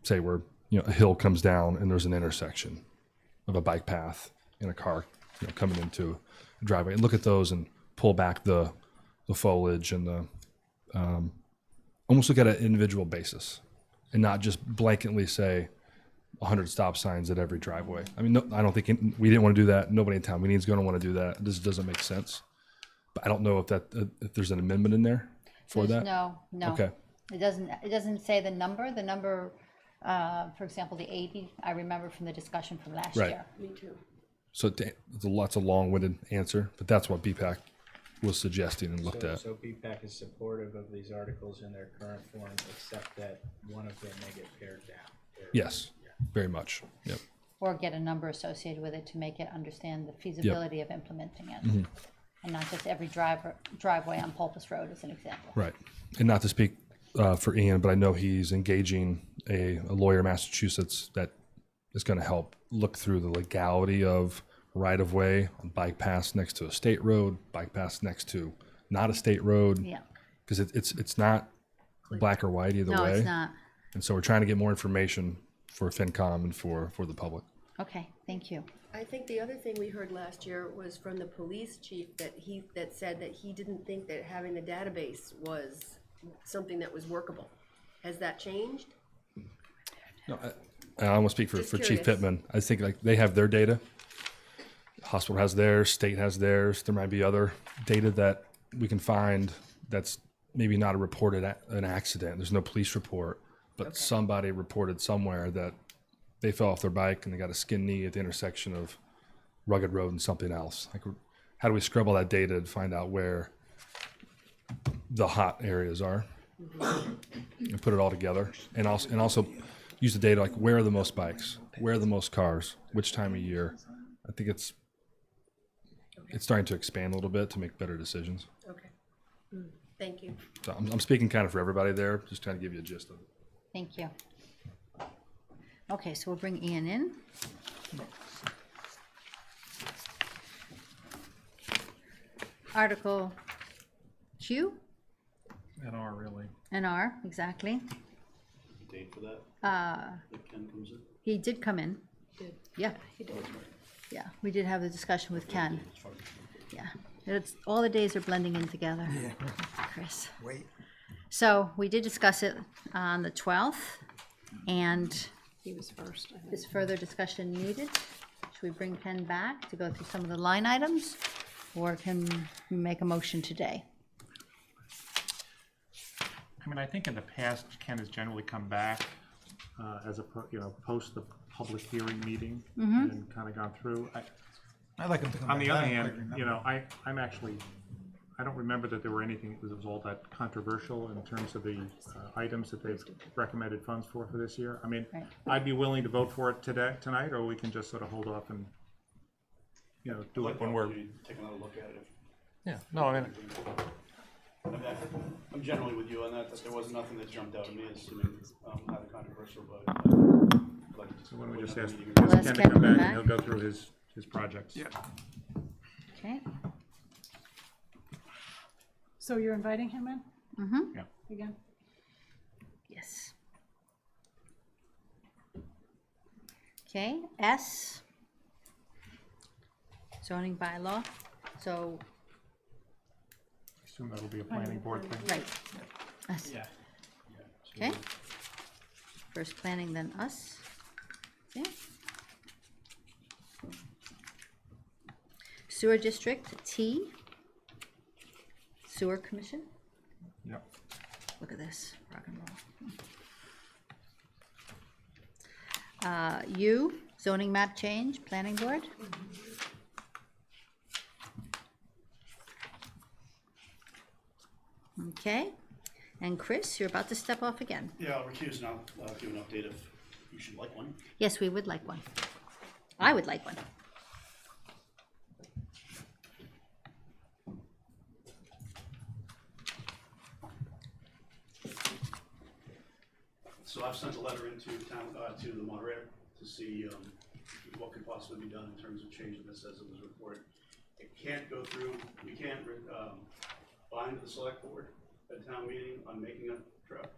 say where, a hill comes down and there's an intersection of a bike path and a car, coming into a driveway, and look at those and pull back the foliage and almost look at an individual basis and not just blanketly say 100 stop signs at every driveway. I mean, no, I don't think we didn't want to do that. Nobody in town meeting is going to want to do that. This doesn't make sense. But I don't know if there's an amendment in there for There's that. No. Okay. It doesn't say the number. The number, for example, the 80, I remember from the discussion from last Right. year. Me too. So it's a long-winded answer, but that's what BPAC was suggesting and looked at. So BPAC is supportive of these articles in their current form, except that one of them may get pared down. Yes, very much. Yep. Or get a number associated with it to make it understand the feasibility of implementing it. And not just every driveway on Pulpus Road as an example. Right. And not to speak for Ian, but I know he's engaging a lawyer in Massachusetts that is going to help look through the legality of right-of-way on bike paths next to a state road, bike paths next to not a state road. Yeah. Because it's not black or white either way. No, it's not. And so we're trying to get more information for FinCom and for the public. Okay, thank you. I think the other thing we heard last year was from the police chief that said that he didn't think that having the database was something that was workable. Has that changed? No, I almost speak for Just Chief curious. Pittman. I think like they have their data. Hospital has theirs, state has theirs. There might be other data that we can find that's maybe not a reported an accident. There's no police report, but somebody reported somewhere that they fell off their bike and they got a skin knee at the intersection of Rugged Road and something else. Like, how do we scrub all that data to find out where the hot areas are and put it all together? And also use the data, like where are the most bikes, where are the most cars, which time of year. I think it's starting to expand a little bit to make better decisions. Okay. Thank you. So I'm speaking kind of for everybody there, just trying to give you a gist of it. Thank you. Okay, so we'll bring Ian in. Article Q And are really. and R, exactly. Date for that, if Ken comes in. He did come in. Yeah, He did. yeah, we did have the discussion with Ken. Yeah, all the days are blending in together. Yeah, Chris. wait. So we did discuss it on the 12th, and He was first, I think. is further discussion needed? Should we bring Ken back to go through some of the line items, or can we make a motion today? I mean, I think in the past, Ken has generally come back as a, post the public hearing meeting and kind of gone through. I'd like him to come On back. the other I don't hand, quite remember. I'm actually, I don't remember that there were anything that was all that controversial in terms of the items that they've recommended funds for this year. I mean, Right. I'd be willing to vote for it tonight, or we can just sort of hold off and, do it when we're. Take another look at it. Yeah, no, I mean, I'm generally with you on that there was nothing that jumped out at me as being highly controversial, but I'd like to so why don't we just another ask meeting. Let's Ken to Ken come come back back. and he'll go through his projects. Yeah. Okay, So you're inviting him in Yeah. again? yes. Okay, S, zoning bylaw, so, Assume that'll be a planning board thing. right. Us. Yeah. Okay. First planning, then us. Okay. Sewer district, T. Sewer commission, Yep. look at this, rock and roll. U, zoning map change, planning board. Okay, and Chris, you're about to step off again. Yeah, I'll recuse now, give an update if you should like one. Yes, we would like one. I would like one. So I've sent a letter into town, to the moderator to see what could possibly be done in terms of changing this as it was reported. It can't go through, we can't bind the select board at town meeting on making a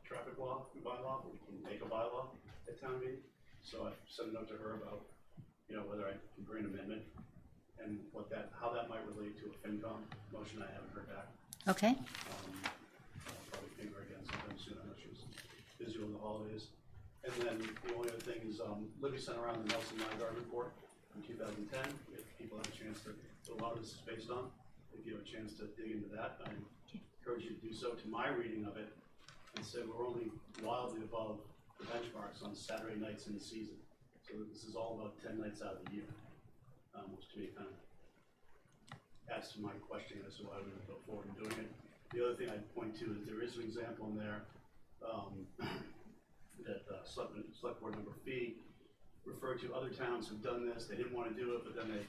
traffic law, bylaw, but we can make a bylaw at town meeting. So I sent a note to her about, whether I can bring an amendment and how that might relate to a FinCom motion. I haven't heard back. Okay, I'll probably ping her again sometime soon. I know she was busy over the holidays. And then the only other thing is, Libby sent around the Nelson Nygaard report from 2010. If people have a chance to, a lot of this is based on, if you have a chance to dig into that, I encourage you to do so. To my reading of it, and said we're only wildly above the benchmarks on Saturday nights in the season. So this is all about 10 nights out of the year, which to me kind of adds to my question as to why we would go forward in doing it. The other thing I'd point to is there is an example in there that select board member Fee referred to other towns who've done this. They didn't want to do it, but then it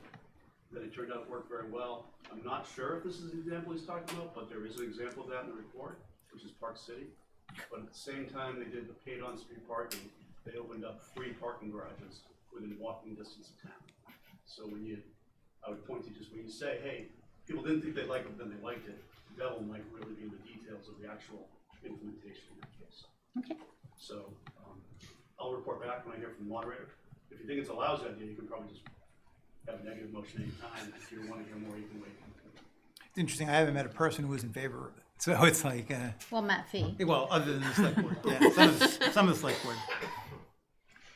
turned out to work very well. I'm not sure if this is the example he's talking about, but there is an example of that in the report, which is Park City. But at the same time they did the paid on-street parking, they opened up free parking garages within walking distance of town. So I would point to just when you say, hey, people didn't think they'd like it, but then they liked it, the devil might really be in the details of the actual implementation in that case. okay, So I'll report back when I hear from the moderator. If you think it's a lousy idea, you can probably just have a negative motion anytime. If you want to hear more, you can wait. It's interesting, I haven't met a person who was in favor of it, so it's like, well, Matt Fee, well, other than the select board, yeah, some of the select board.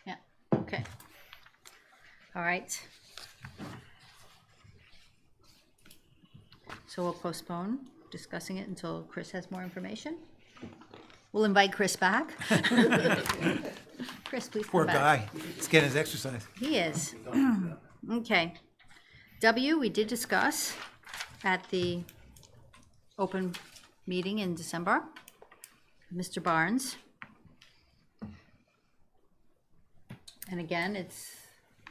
yeah, okay. All right. So we'll postpone discussing it until Chris has more information. We'll invite Chris back. Chris, please Poor come back. guy, he's getting his exercise. He is. Okay. W, we did discuss at the open meeting in December. Mr. Barnes. And again, it's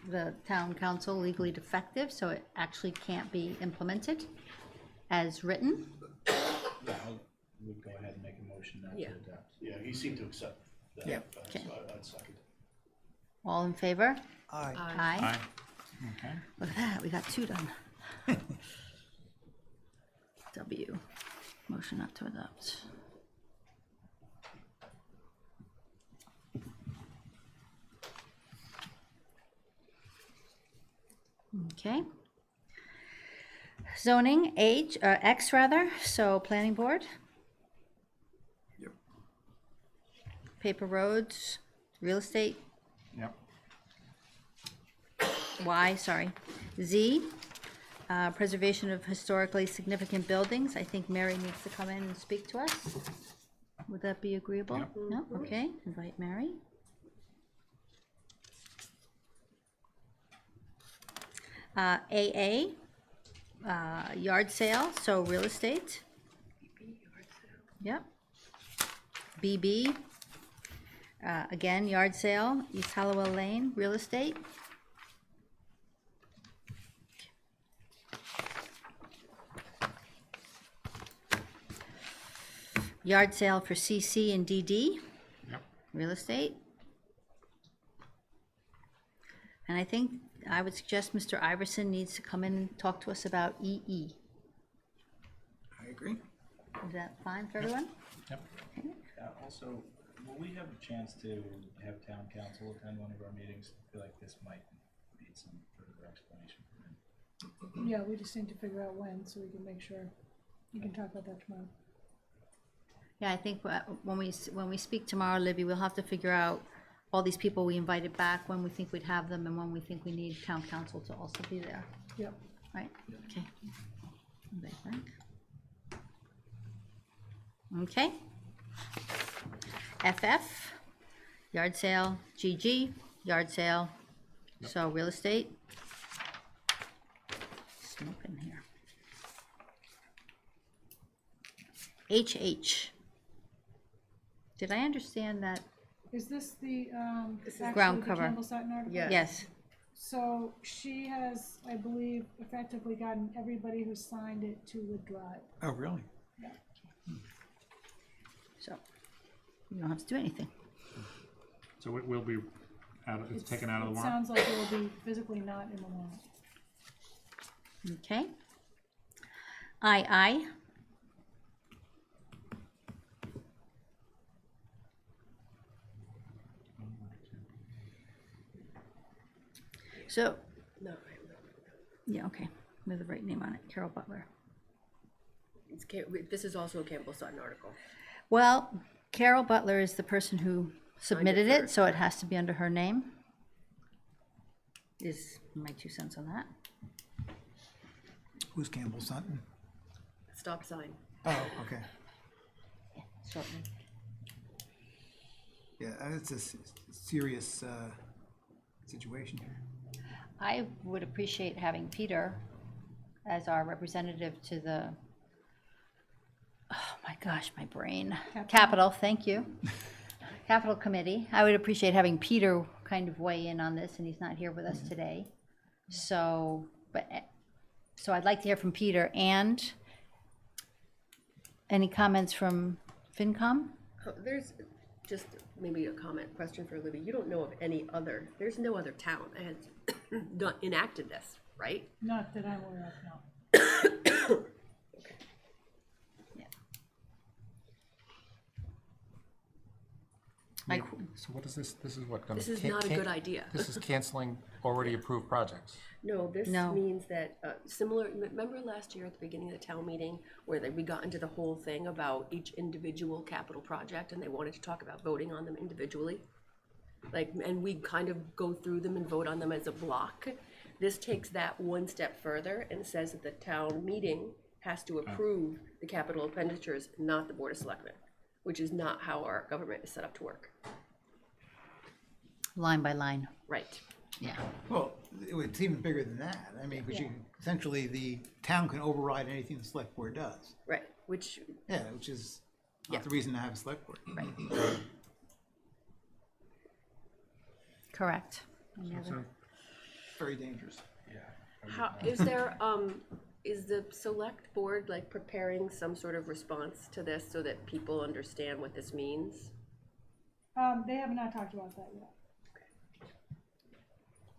the town council legally defective, so it actually can't be implemented as written. Yeah, I would go ahead and make a motion now to Yeah. adopt. Yeah, he seemed to accept that. Yeah. So Okay. I'd second. All in favor? Aye. Aye. Look at that, we got two done. W, motion not to adopt. Okay. Zoning, X rather, so planning board. Yep. Paper roads, real estate, Yep. Y, sorry. Z, preservation of historically significant buildings. I think Mary needs to come in and speak to us. Would that be agreeable? Yep. No, okay, invite Mary. AA, yard sale, so real estate. Yep. BB, again, yard sale, East Hallowell Lane, real estate. Yard sale for CC and DD, Yep. real estate. And I think I would suggest Mr. Iverson needs to come in and talk to us about EE. I agree. Is that fine for everyone? Yep. Also, will we have a chance to have town council attend one of our meetings? I feel like this might need some further explanation from him. Yeah, we just need to figure out when, so we can make sure. We can talk about that tomorrow. Yeah, I think when we speak tomorrow, Libby, we'll have to figure out all these people we invited back, when we think we'd have them, and when we think we need town council to also be there, Yep. right? Okay. Invite back. Okay. FF, yard sale, GG, yard sale, so real estate. Smoke in here. HH. Did I understand that? Is this the, actually Ground the cover. Campbell Sutton article? Yeah. Yes. So she has, I believe, effectively gotten everybody who signed it to withdraw it. Oh, really? So you don't have to do anything. So it will be it's taken out of the It warrant? sounds like it will be physically not in the warrant. Okay. II. So, No, yeah, okay, with the right name on it, Carol Butler. this is also a Campbell Sutton article. Well, Carol Butler is the person who submitted it, first. so it has to be under her name. Is my 2 cents on that. Who's Campbell Sutton? Stop sign. Oh, okay. Shortly. Yeah, it's a serious situation here. I would appreciate having Peter as our representative to the, oh my gosh, my brain. Capital, thank you. Capital Committee. I would appreciate having Peter kind of weigh in on this, and he's not here with us today. So, so I'd like to hear from Peter, and any comments from FinCom? There's just maybe a comment, question for Libby. You don't know of any other, there's no other town that has not enacted this, right? Not that I'm aware of, no. Like, So what is this? This is what? This is not a good idea. This is canceling already approved projects. No, this No. means that, similar, remember last year at the beginning of the town meeting where we got into the whole thing about each individual capital project and they wanted to talk about voting on them individually? Like, and we kind of go through them and vote on them as a block. This takes that one step further and says that the town meeting has to approve the capital expenditures, not the Board of Selectmen, which is not how our government is set up to work. Line by line, Right. yeah. Well, it's even bigger than that. I mean, because you, essentially, the town can override anything the select board does. Right, which, Yeah, which is Yeah. not the reason to have a select board. Correct. So, Very dangerous. how, is the select board like preparing some sort of response to this so that people understand what this means? They have not talked about that yet.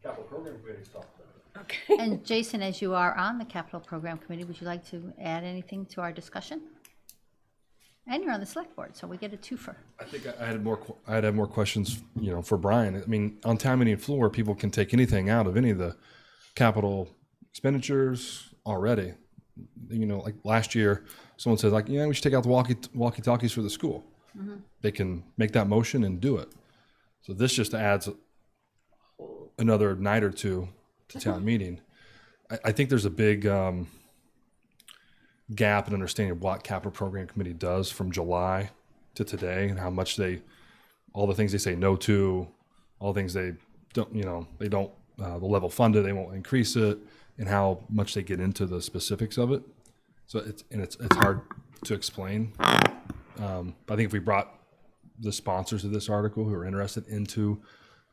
Capital Program Committee talked about it. Okay. And Jason, as you are on the capital program committee, would you like to add anything to our discussion? And you're on the select board, so we get a twofer. I think I had more. I'd have more questions, for Brian. I mean, on town meeting floor, people can take anything out of any of the capital expenditures already. Like last year, someone said, like, we should take out the walkie-talkies for the school. They can make that motion and do it. So this just adds another night or two to town meeting. I think there's a big gap in understanding of what capital program committee does from July to today, and how much all the things they say no to, all the things they don't, they don't, the level funded, they won't increase it, and how much they get into the specifics of it. So it's hard to explain. I think if we brought the sponsors of this article who are interested into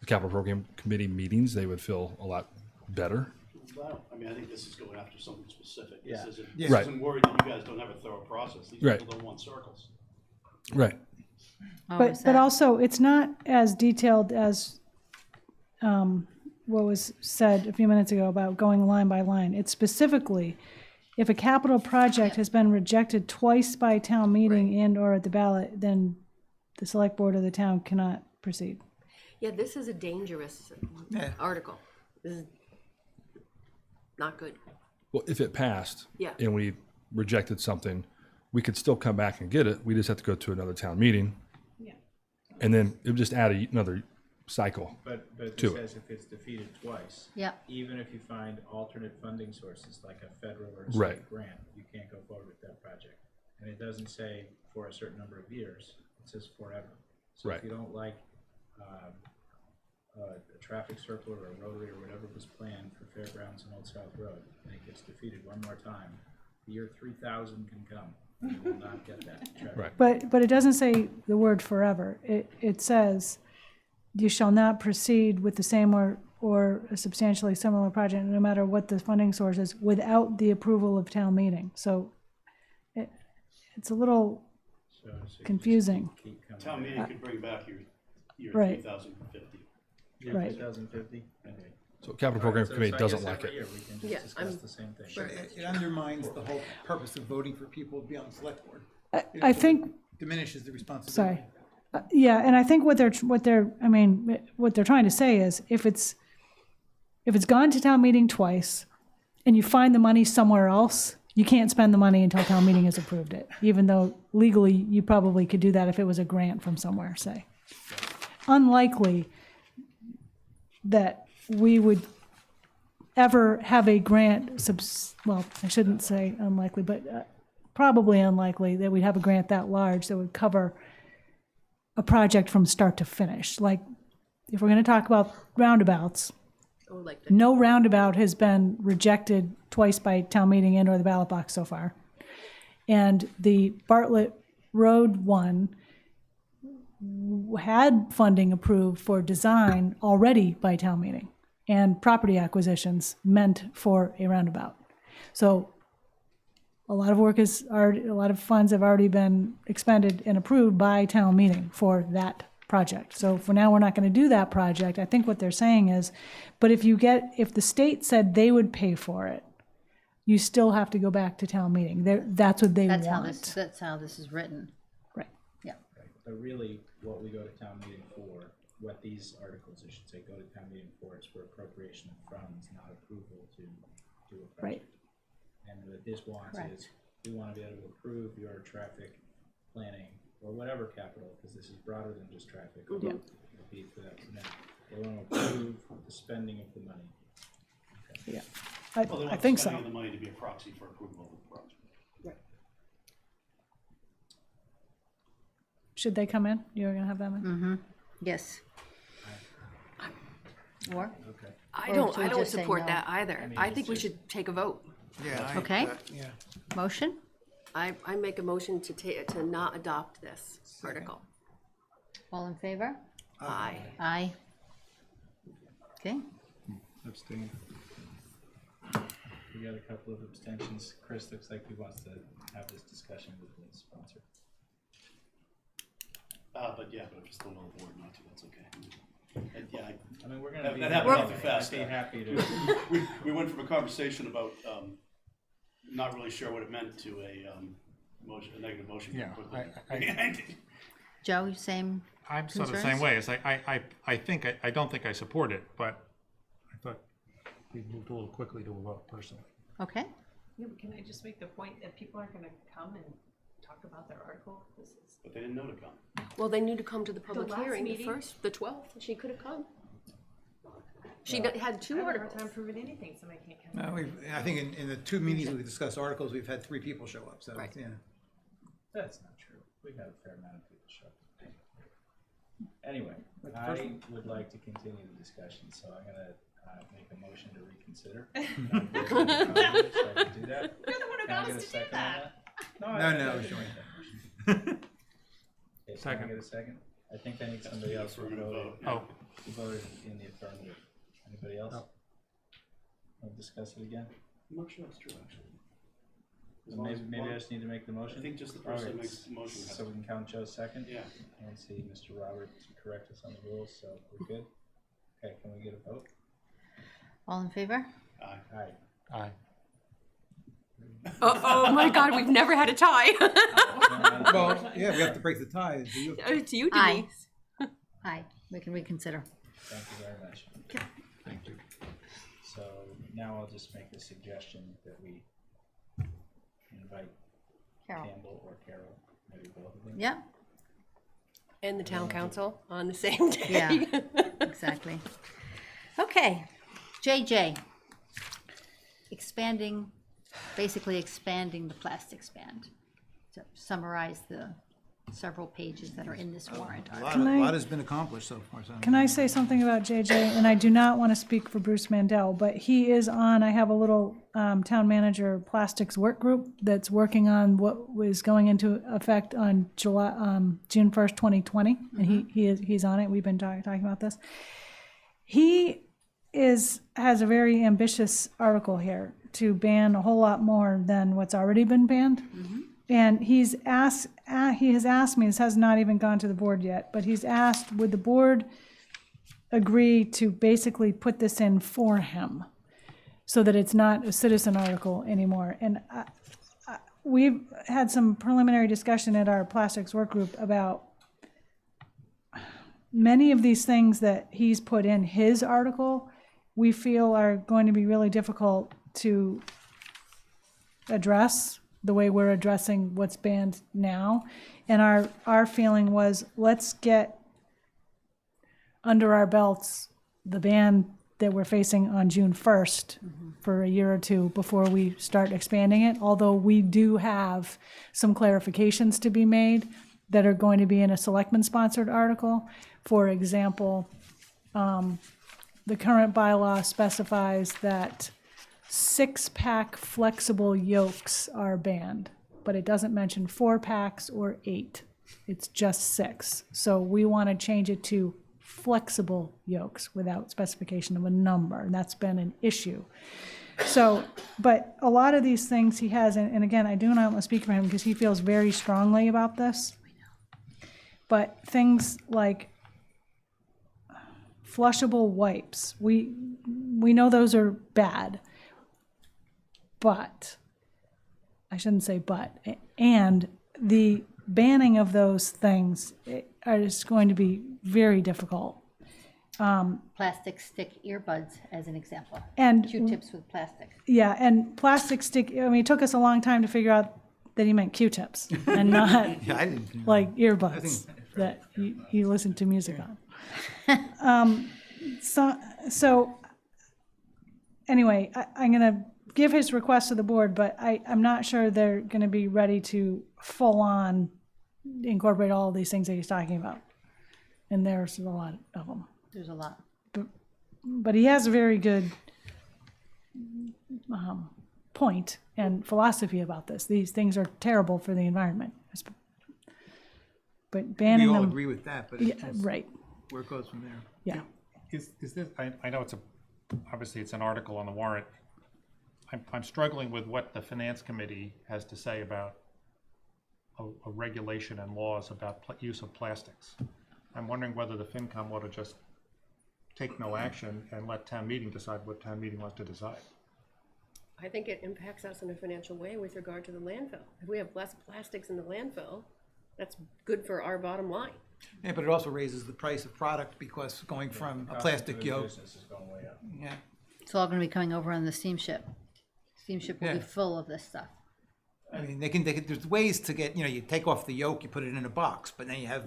the capital program committee meetings, they would feel a lot better. Well, I mean, I think this is going after something specific. Yeah. This isn't, Yeah. this Right. isn't worried that you guys don't have a thorough process. These Right. people don't want circles. Right. Oh, But, is but that- also, it's not as detailed as what was said a few minutes ago about going line by line. It's specifically, if a capital project has been rejected twice by town meeting and/or at the ballot, then the select board of the town cannot proceed. Yeah, this is a dangerous Yeah. article. This is not good. Well, if it passed Yeah. and we rejected something, we could still come back and get it. We just have to go to another town meeting. Yeah. And then it would just add another cycle. But it To says if it's defeated twice, Yeah, even if you find alternate funding sources like a federal or a Right. state grant, you can't go forward with that project. And it doesn't say for a certain number of years, it says forever. So Right. if you don't like a traffic circle or a rotary or whatever was planned for Fairgrounds and Old South Road, and it gets defeated one more time, the year 3000 can come. You will not get that traffic. Right. But it doesn't say the word forever. It says, you shall not proceed with the same or a substantially similar project, no matter what the funding source is, without the approval of town meeting. So it's a little So you confusing. just keep coming Town back. meeting could bring back your Right. 3050. Yeah, Right. 2050? Okay. So capital program So committee I doesn't guess like every it. year we can Yeah, just I'm- discuss the same thing. Sure. It undermines the whole purpose of voting for people to be on the select board. I think, Diminishes the responsibility. sorry. Yeah, and I think what they're trying to say is if it's gone to town meeting twice and you find the money somewhere else, you can't spend the money until town meeting has approved it, even though legally you probably could do that if it was a grant from somewhere, say. Unlikely that we would ever have a grant, well, I shouldn't say unlikely, but probably unlikely that we'd have a grant that large that would cover a project from start to finish. Like, if we're going to talk about roundabouts, Oh, like the, no roundabout has been rejected twice by town meeting and/or the ballot box so far. And the Bartlett Road one had funding approved for design already by town meeting and property acquisitions meant for a roundabout. So a lot of funds have already been expended and approved by town meeting for that project. So for now, we're not going to do that project. I think what they're saying is, but if the state said they would pay for it, you still have to go back to town meeting. That's what they that's want. that's how this is written. Right. Yeah. But really, what we go to town meeting for, what these articles, I should say, go to town meeting for is for appropriation of funds, not approval to do a Right. project. And what this wants Correct. is, we want to be able to approve your traffic planning, or whatever capital, because this is broader than just traffic. Yeah. It'll be for that, for now. We want to approve the spending of the money. Yeah. Well, they I want think the so. spending of the money to be a proxy for approval of the project. Should they come in? You're gonna have them in? Yes. Or, I Or don't, should we I don't just say support no? that either. I think we should take a vote. Yeah. Okay. Yeah. motion? I make a motion to not adopt this article. All in favor? Aye. Aye. Okay, Abstain. We got a couple of abstentions. Chris looks like he wants to have this discussion with the sponsor. But if it's still on the board not to, that's okay. And yeah, I mean, we're gonna That- be. that happened awfully I'd fast, be yeah. happy to. we went from a conversation about, not really sure what it meant to a negative motion. Yeah, quickly. Joe, you same, I'm sort of the Concerns? same way. It's like, I don't think I support it, but I thought we moved a little quickly to a vote personally. okay? Yeah, but can I just make the point that people aren't gonna come and talk about their article? This is. But they didn't know to come. Well, they need to come to the public last hearing, the meeting? first, the 12th. She could have come. She had I two have a hard articles. time proving anything, somebody can't come. No, I think in the 2 meetings we discussed articles, we've had 3 people show up, so, Right. yeah. That's not true. We've had a fair amount of people show up. Anyway, I would like to continue the discussion, so I'm gonna make a motion to reconsider. So I can do that. You're the one who Can I goes get a to do second on that. that? No, I no, didn't sure. make that motion. Okay, can I Second. get a second? I think I need somebody else who Affirmative voted, vote. Oh, who voted in the affirmative. Anybody else? No. We'll discuss it again. I'm not sure that's true, actually. As long as- Maybe I just need to make the motion? I think just the person that Alright, makes the motion has so we can count Joe's second? Yeah. And see Mr. Robert to correct us on the rules, so we're good? Okay, can we get a vote? All in favor? Aye. Aye. aye. Oh my God, we've never had a tie. Well, yeah, we have to break the tie. To you, Aye. Denise. Aye, we can reconsider. Thank you very much. Thank you. So now I'll just make a suggestion that we invite Carol? Campbell or Carol, maybe both of them. Yeah, And the town council on the same day. yeah, exactly. Okay, JJ. Basically expanding the plastics ban. To summarize the several pages that are in this warrant A article. lot has been accomplished so far, so. Can I say something about JJ? And I do not want to speak for Bruce Mandel, but he is on, I have a little town manager plastics work group that's working on what was going into effect on June 1st, 2020. And he's on it. We've been talking about this. He has a very ambitious article here to ban a whole lot more than what's already been banned. And he has asked me, this has not even gone to the board yet, but he's asked, would the board agree to basically put this in for him so that it's not a citizen article anymore? And we've had some preliminary discussion at our plastics work group about many of these things that he's put in his article, we feel are going to be really difficult to address the way we're addressing what's banned now. And our feeling was, let's get under our belts the ban that we're facing on June 1st for a year or two before we start expanding it. Although we do have some clarifications to be made that are going to be in a selectman-sponsored article. For example, the current bylaw specifies that 6-pack flexible yolks are banned, but it doesn't mention 4-packs or 8. It's just 6. So we want to change it to flexible yolks without specification of a number, and that's been an issue. So, but a lot of these things he has, and again, I do not want to speak for him because he feels very strongly about this, but things like flushable wipes, we know those are bad. But, I shouldn't say but, and the banning of those things is going to be very difficult. Plastic stick earbuds as an example. And, Q-tips with plastic. yeah, and plastic stick, I mean, it took us a long time to figure out that he meant Q-tips and not Yeah, I didn't. like earbuds that you listen to music on. So anyway, I'm going to give his request to the board, but I'm not sure they're going to be ready to full on incorporate all of these things that he's talking about. And there's a lot of them. There's a lot. But he has a very good point and philosophy about this. These things are terrible for the environment. But We banning all them, agree with that, but yeah, it's just right, where it goes from there. yeah. Is this, I know obviously it's an article on the warrant. I'm struggling with what the finance committee has to say about a regulation and laws about use of plastics. I'm wondering whether the FinCom ought to just take no action and let town meeting decide what town meeting wants to decide. I think it impacts us in a financial way with regard to the landfill. If we have less plastics in the landfill, that's good for our bottom line. Yeah, but it also raises the price of product because going from a plastic yoke, Business is going way up. yeah. It's all gonna be coming over on the steamship. Steamship will be Yeah. full of this stuff. I mean, they can, there's ways to get, you take off the yoke, you put it in a box, but then you have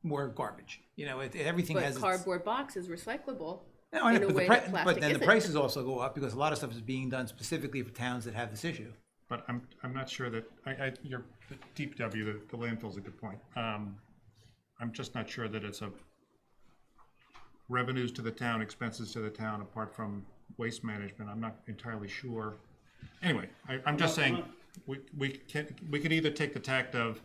more garbage. Everything But has its. cardboard box is recyclable No, I know, in a but way the that but plastic then the isn't. prices also go up because a lot of stuff is being done specifically for towns that have this issue. But I'm not sure that, your DPW, the landfill's a good point. I'm just not sure that it's a revenues to the town, expenses to the town, apart from waste management. I'm not entirely sure. Anyway, I'm just saying, we could either take the tact of,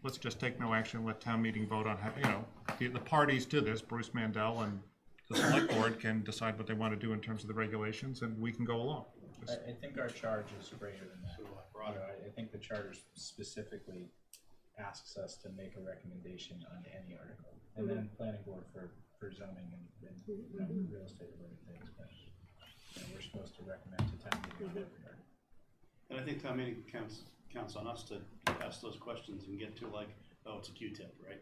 let's just take no action, let town meeting vote on how, the parties to this, Bruce Mandel and the select board can decide what they want to do in terms of the regulations, and we can go along. I think our charge is greater than that. I think the charter specifically asks us to make a recommendation on any article, and then planning board for zoning and real estate related things, but we're supposed to recommend to town meeting on every article. And I think town meeting counts on us to ask those questions and get to oh, it's a Q-tip, right?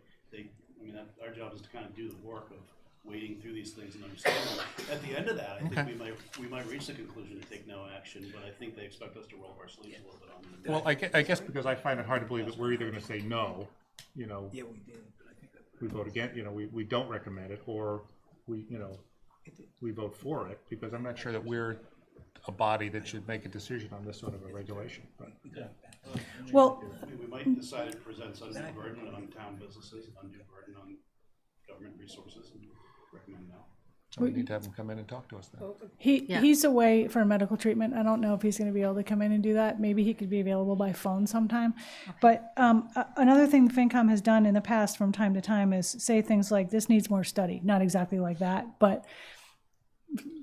Our job is to kind of do the work of wading through these things and understanding. At the end of that, I think we might reach the conclusion to take no action, but I think they expect us to roll up our sleeves a little bit on them. Well, I guess because I find it hard to believe that we're either going to say no, Yeah, we did, but I think that. we vote again, we don't recommend it, or we vote for it, because I'm not sure that we're a body that should make a decision on this sort of a regulation. But Well, We might decide it presents undue burden on town businesses, undue burden on government resources, and recommend no. so we need to have them come in and talk to us then. Yeah. he's away for medical treatment. I don't know if he's going to be able to come in and do that. Maybe he could be available by phone sometime. But another thing FinCom has done in the past from time to time is say things like, this needs more study. Not exactly like that, but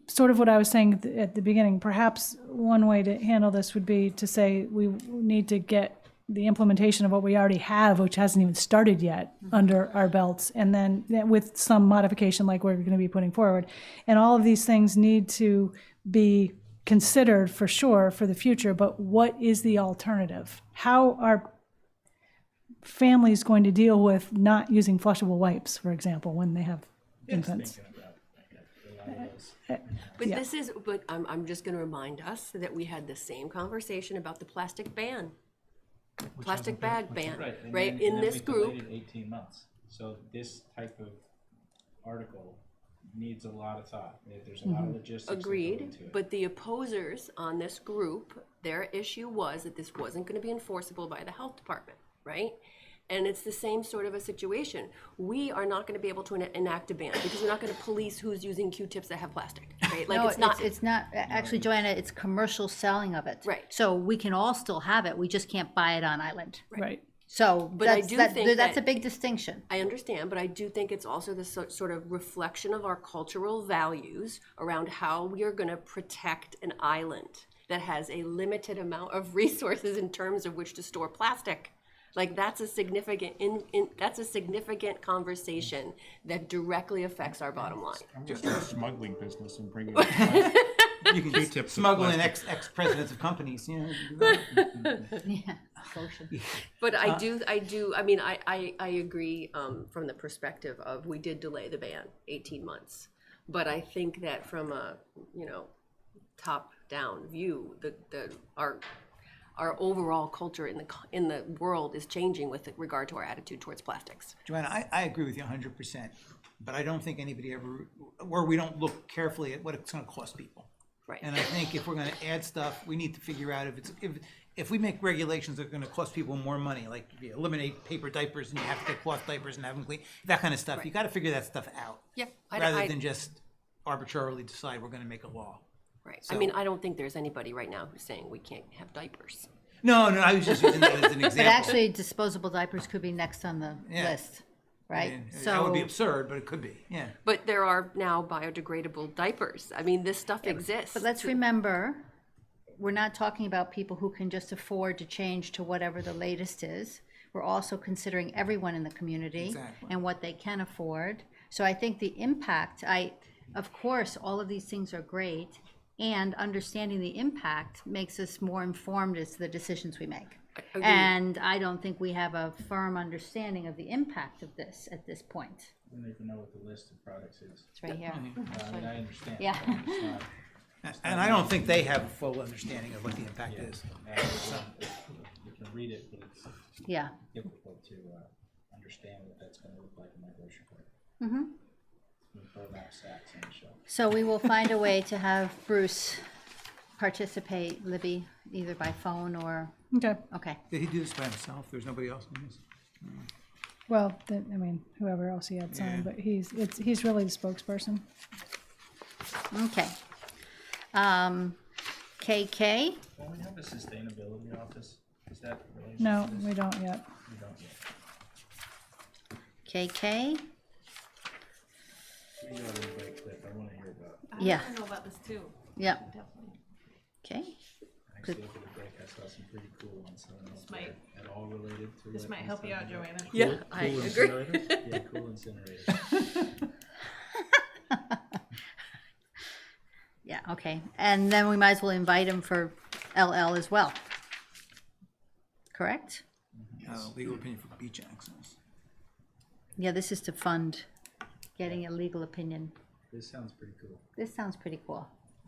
sort of what I was saying at the beginning. Perhaps one way to handle this would be to say we need to get the implementation of what we already have, which hasn't even started yet, under our belts, and then with some modification like we're going to be putting forward. And all of these things need to be considered for sure for the future, but what is the alternative? How are families going to deal with not using flushable wipes, for example, when they have infants? But Yeah. I'm just gonna remind us that we had the same conversation about the plastic ban. Plastic bag ban, right, in this group. 18 months. So this type of article needs a lot of thought. There's a lot of logistics that go Agreed, into it. but the opposers on this group, their issue was that this wasn't gonna be enforceable by the health department, right? And it's the same sort of a situation. We are not gonna be able to enact a ban because we're not gonna police who's using Q-tips that have plastic, right? No, It's not. it's not, actually, Joanna, it's commercial selling of it. Right. So we can all still have it, we just can't buy it on island. Right. So But I that's, do that, think that's that- a big distinction. I understand, but I do think it's also the sort of reflection of our cultural values around how we are gonna protect an island that has a limited amount of resources in terms of which to store plastic. Like, that's a significant, that's a significant conversation that directly affects our bottom line. I'm just in a smuggling business and bringing You can Q-tips just with smuggle in plastic. ex-presidents of companies, Yeah, social. But I agree from the perspective of, we did delay the ban 18 months. But I think that from a, top-down view, our overall culture in the world is changing with regard to our attitude towards plastics. Joanna, I agree with you 100%, but I don't think anybody ever, where we don't look carefully at what it's gonna cost people. Right. And I think if we're gonna add stuff, we need to figure out if if we make regulations that are gonna cost people more money, like you eliminate paper diapers and you have to get cloth diapers and have them clean, that kind of stuff, you gotta figure that stuff out. Yeah. Rather than just arbitrarily decide we're gonna make a law. Right. I mean, I don't think there's anybody right now who's saying we can't have diapers. No, I was just using that as an example. But actually, disposable diapers could be next on the Yeah. list, right? That would be absurd, but it could be, yeah. But there are now biodegradable diapers. I mean, this stuff exists. But let's remember, we're not talking about people who can just afford to change to whatever the latest is. We're also considering everyone in the community Exactly. and what they can afford. So I think the impact, of course, all of these things are great, and understanding the impact makes us more informed as to the decisions we make. Agreed. And I don't think we have a firm understanding of the impact of this at this point. I don't even know what the list of products is. It's right here. I mean, I understand. Yeah. but it's not- And I don't think they have a full understanding of what the impact is. You can read it, but it's Yeah. difficult to understand what that's gonna look like in my grocery cart. Mm-hmm. You throw that sacks on the shelf. So we will find a way to have Bruce participate, Libby, either by phone or, Okay, okay. Did he do this by himself? There's nobody else in this? well, then, I mean, whoever else he had signed, but he's really the spokesperson. Okay. KK, Don't we have a sustainability office? Is that related? No, to this? we don't yet. We don't yet. KK, We got a break clip, I wanna hear about. yeah, I know about this too. yeah. Okay, Actually, over the break, I saw some pretty cool ones, so I don't know if might- they're at all related to what. This might he's help you out, talking about. Joanna. Yeah, I Cool agree. incinerators? Yeah, cool incinerators. yeah, okay. And then we might as well invite him for LL as well. Correct? Legal opinion for beach access. Yeah, this is to fund getting a legal opinion. This sounds pretty cool. This sounds pretty cool.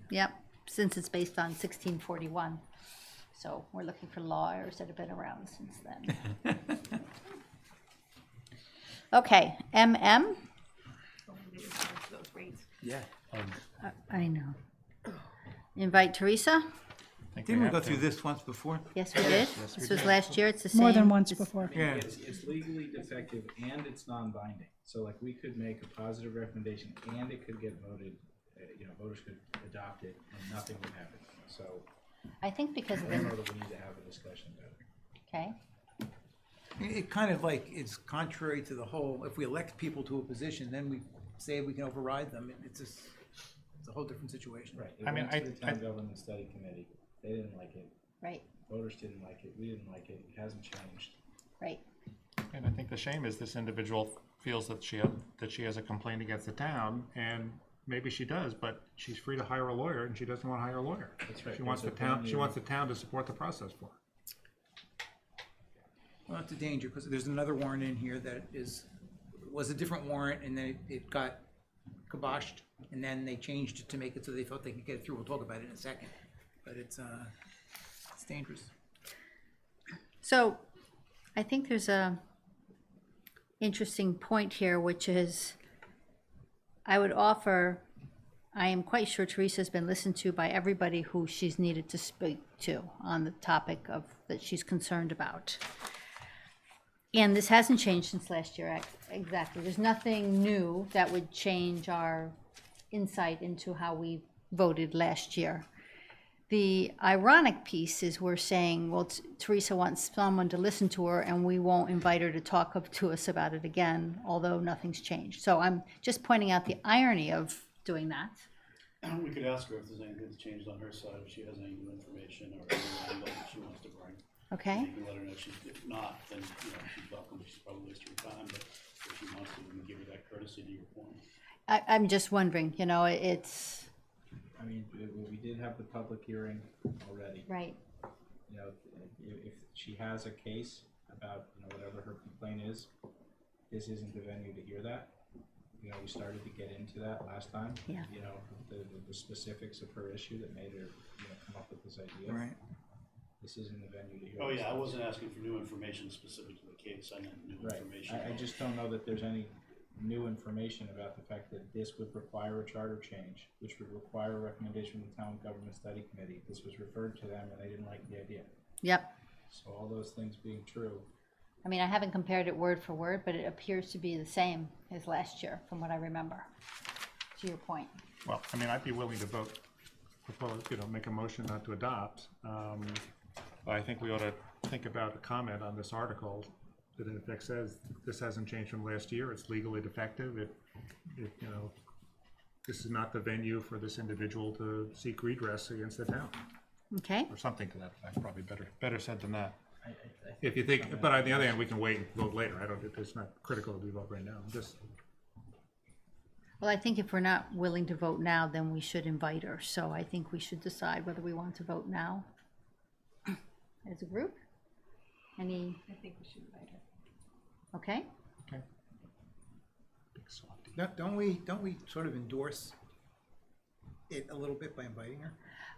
Yep, since it's based on 1641. So we're looking for lawyers that have been around since then. Okay, MM, Yeah. I know. Invite Teresa? Didn't we go through this once before? Yes, we did. This was last year, it's the same. More than once it's- before. Yeah. It's legally defective and it's non-binding. So like we could make a positive recommendation and it could get voted, voters could adopt it and nothing would happen. So I think because of I don't the, know that we need to have a discussion about it. okay, It kind of like is contrary to the whole, if we elect people to a position, then we say we can override them. It's just, it's a whole different situation. Right. It I mean, went to the I- town government study committee. They didn't like it. right, Voters didn't like it. We didn't like it. It hasn't changed. right. And I think the shame is this individual feels that she has a complaint against the town, and maybe she does, but she's free to hire a lawyer, and she doesn't want to hire a lawyer. That's right. She wants the There's a town, brand she new- wants the town to support the process for her. Well, that's a danger, because there's another warrant in here that was a different warrant, and then it got kiboshed, and then they changed it to make it so they thought they could get it through. We'll talk about it in a second. But it's dangerous. So I think there's a interesting point here, which is I would offer, I am quite sure Teresa's been listened to by everybody who she's needed to speak to on the topic of that she's concerned about. And this hasn't changed since last year, exactly. There's nothing new that would change our insight into how we voted last year. The ironic piece is we're saying, well, Teresa wants someone to listen to her and we won't invite her to talk to us about it again, although nothing's changed. So I'm just pointing out the irony of doing that. We could ask her if there's anything that's changed on her side, if she has any new information or any angle that she wants to bring. Okay? You can let her know if not, then, she's welcome, she's probably wasting her time, but if she wants to, we can give her that courtesy to your point. I'm just wondering, it's, I mean, we did have the public hearing already. right, If she has a case about, whatever her complaint is, this isn't the venue to hear that. We started to get into that last time. Yeah. The specifics of her issue that made her, come up with this idea. Right. This isn't the venue to hear. Oh, this. yeah, I wasn't asking for new information specific to the case, I meant new Right. information. I just don't know that there's any new information about the fact that this would require a charter change, which would require a recommendation from the town government study committee. This was referred to them and they didn't like the idea. Yep. So all those things being true, I mean, I haven't compared it word for word, but it appears to be the same as last year, from what I remember, to your point. Well, I mean, I'd be willing to propose, make a motion not to adopt. But I think we ought to think about a comment on this article that in effect says this hasn't changed from last year. It's legally defective. This is not the venue for this individual to seek redress against the town, Okay? or something to that effect. Probably better said than that. If you think, but on the other hand, we can wait and vote later. It's not critical that we vote right now. Well, I think if we're not willing to vote now, then we should invite her. So I think we should decide whether we want to vote now as a group. I think we should invite her. Okay? Okay. Big softy. Don't we sort of endorse it a little bit by inviting her?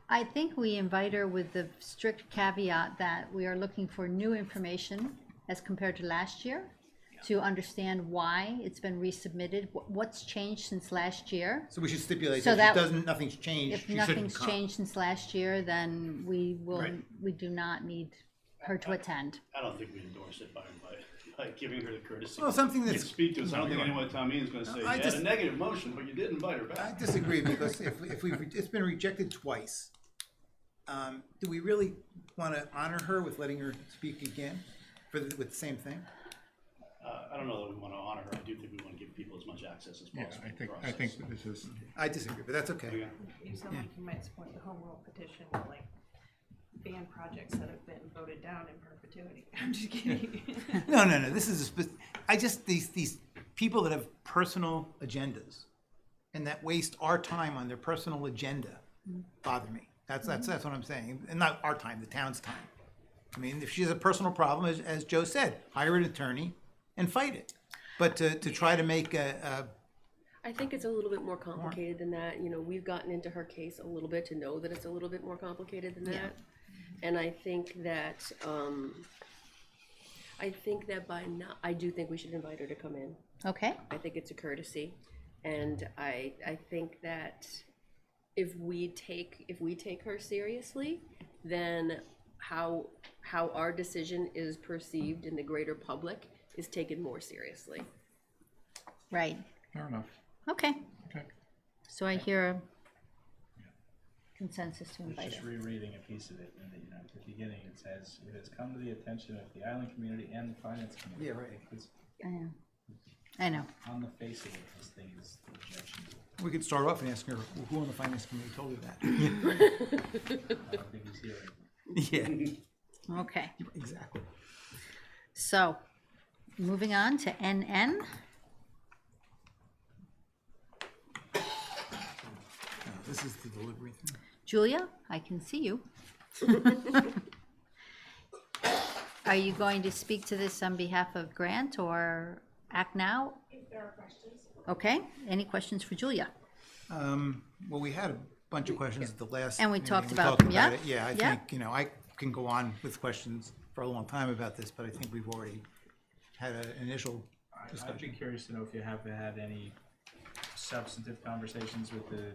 I think we invite her with the strict caveat that we are looking for new information as compared to last year, to understand why it's been resubmitted, what's changed since last year. So we should stipulate So that that- nothing's changed, If she shouldn't nothing's come. changed since last year, then we do not need her to attend. I don't think we endorse it by giving her the courtesy. Well, something to that's- speak to us. I don't think anyone at town meeting is gonna say, you I had just- a negative motion, but you did invite her I back. disagree, because if it's been rejected twice, do we really want to honor her with letting her speak again with the same thing? I don't know that we wanna honor her. I do think we wanna give people as much access as Yeah, possible. I to the think process. that this is. I disagree, but that's okay. Yeah. You sound like you might support the home rule petition, like ban projects that have been voted down in perpetuity. I'm just kidding. No, this is these people that have personal agendas and that waste our time on their personal agenda bother me. That's what I'm saying, and not our time, the town's time. I mean, if she has a personal problem, as Joe said, hire an attorney and fight it. But to try to make I think it's a little bit more complicated than that. We've gotten into her case a little bit to know that it's a little bit more complicated than that. And I think that, I do think we should invite her to come in. Okay? I think it's a courtesy. And I think that if we take her seriously, then how our decision is perceived in the greater public is taken more seriously. Right. Fair enough. Okay. Okay. So I hear a consensus to I was invite just her. rereading a piece of it, and at the beginning it says, it has come to the attention of the island community and the finance committee. Yeah, right. It's I know. on the face of it, this thing is the rejection. we could start off and ask her who on the finance committee told her that. I don't think he's here anymore. Yeah, Okay. exactly. So, moving on to NN. This is the delivery thing. Julia, I can see you. Are you going to speak to this on behalf of Grant or Act Now? If there are questions. Okay, any questions for Julia? Well, we had a bunch of questions at the last. And we meeting. talked about them, yeah? it. Yeah, I Yeah. think, I can go on with questions for a long time about this, but I think we've already had an initial I'd be discussion. curious to know if you have had any substantive conversations with the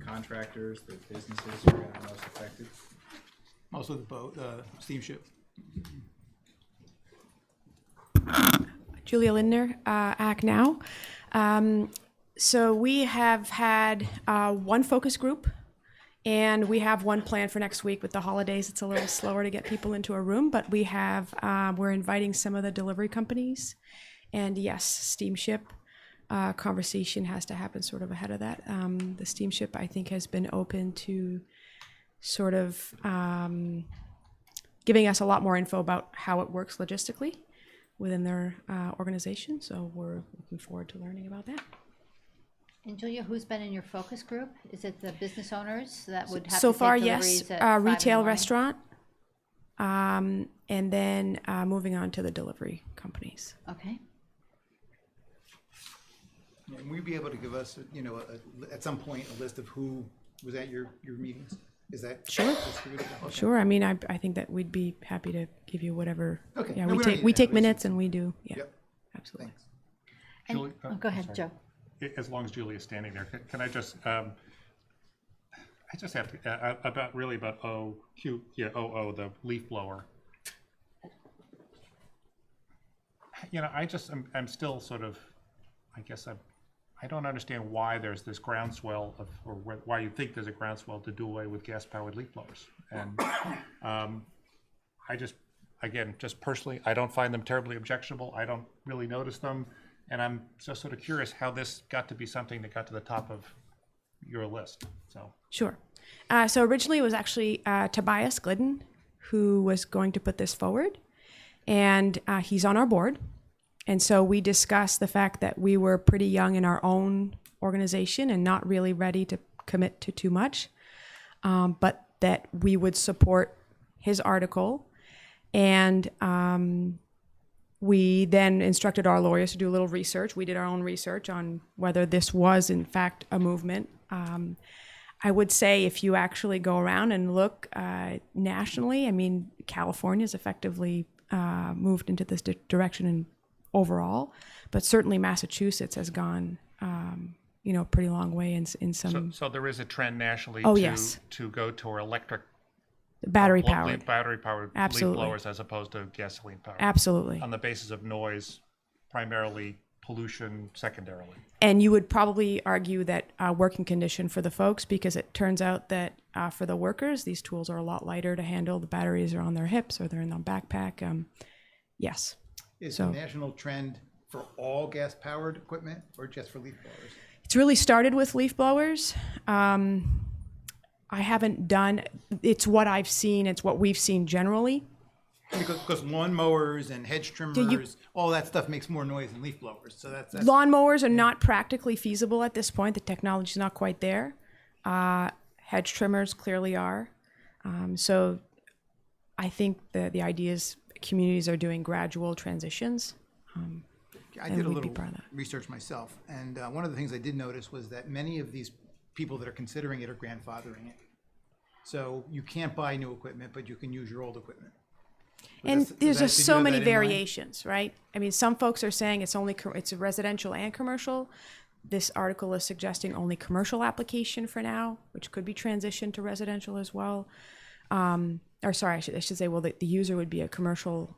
contractors, the businesses who are gonna be most affected. Also the boat, steamship. Julia Lindner, Act Now. So we have had one focus group, and we have one plan for next week. With the holidays, it's a little slower to get people into a room, but we have, we're inviting some of the delivery companies. And yes, steamship conversation has to happen sort of ahead of that. The steamship, I think, has been open to sort of giving us a lot more info about how it works logistically within their organization. So we're looking forward to learning about that. And Julia, who's been in your focus group? Is it the business owners that would have So to far, take yes, deliveries at 5 in the retail morning? restaurant, and then moving on to the delivery companies. Okay. And will you be able to give us, at some point, a list of who was at your meetings? Is that? Sure. distributable? Okay. Sure. I mean, I think that we'd be happy to give you whatever. Okay. Yeah, No, we we don't take need we that. take We just- minutes and we do. Yeah. Yep, Absolutely. thanks. And- Julie, oh, go ahead, sorry. Joe. As long as Julia's standing there, can I just, I I just have to, about the leaf blower. You know, I'm still sort of, I guess I don't understand why there's this groundswell of, or why you think there's a groundswell to do away with gas-powered leaf blowers. And I just, again, just personally, I don't find them terribly objectionable. I don't really notice them. And I'm just sort of curious how this got to be something that got to the top of your list, so. Sure. So originally it was actually Tobias Glidden who was going to put this forward, and he's on our board. And so we discussed the fact that we were pretty young in our own organization and not really ready to commit to too much, but that we would support his article. And we then instructed our lawyers to do a little research. We did our own research on whether this was in fact a movement. I would say if you actually go around and look nationally, I mean, California's effectively moved into this direction and overall, but certainly Massachusetts has gone, a pretty long way in some So there is a trend nationally yes. to go toward electric battery powered. battery-powered leaf Absolutely. blowers as opposed to gasoline-powered. Absolutely. On the basis of noise, primarily, pollution secondarily. And you would probably argue that working condition for the folks, because it turns out that for the workers, these tools are a lot lighter to handle. The batteries are on their hips or they're in their backpack. Yes. Is the national trend for all gas-powered equipment or just for leaf blowers? It's really started with leaf blowers. I haven't done, it's what I've seen, it's what we've seen generally. Because lawn mowers and hedge trimmers, all that stuff makes more noise than leaf blowers. So that's lawn mowers are not practically feasible at this point. The technology's not quite there. Hedge trimmers clearly are. So I think the idea is communities are doing gradual transitions. I did a little research myself, and one of the things I did notice was that many of these people that are considering it are grandfathering it. So you can't buy new equipment, but you can use your old equipment. And there's just so many variations, right? I mean, some folks are saying it's a residential and commercial. This article is suggesting only commercial application for now, which could be transitioned to residential as well. I should say, well, the user would be a commercial,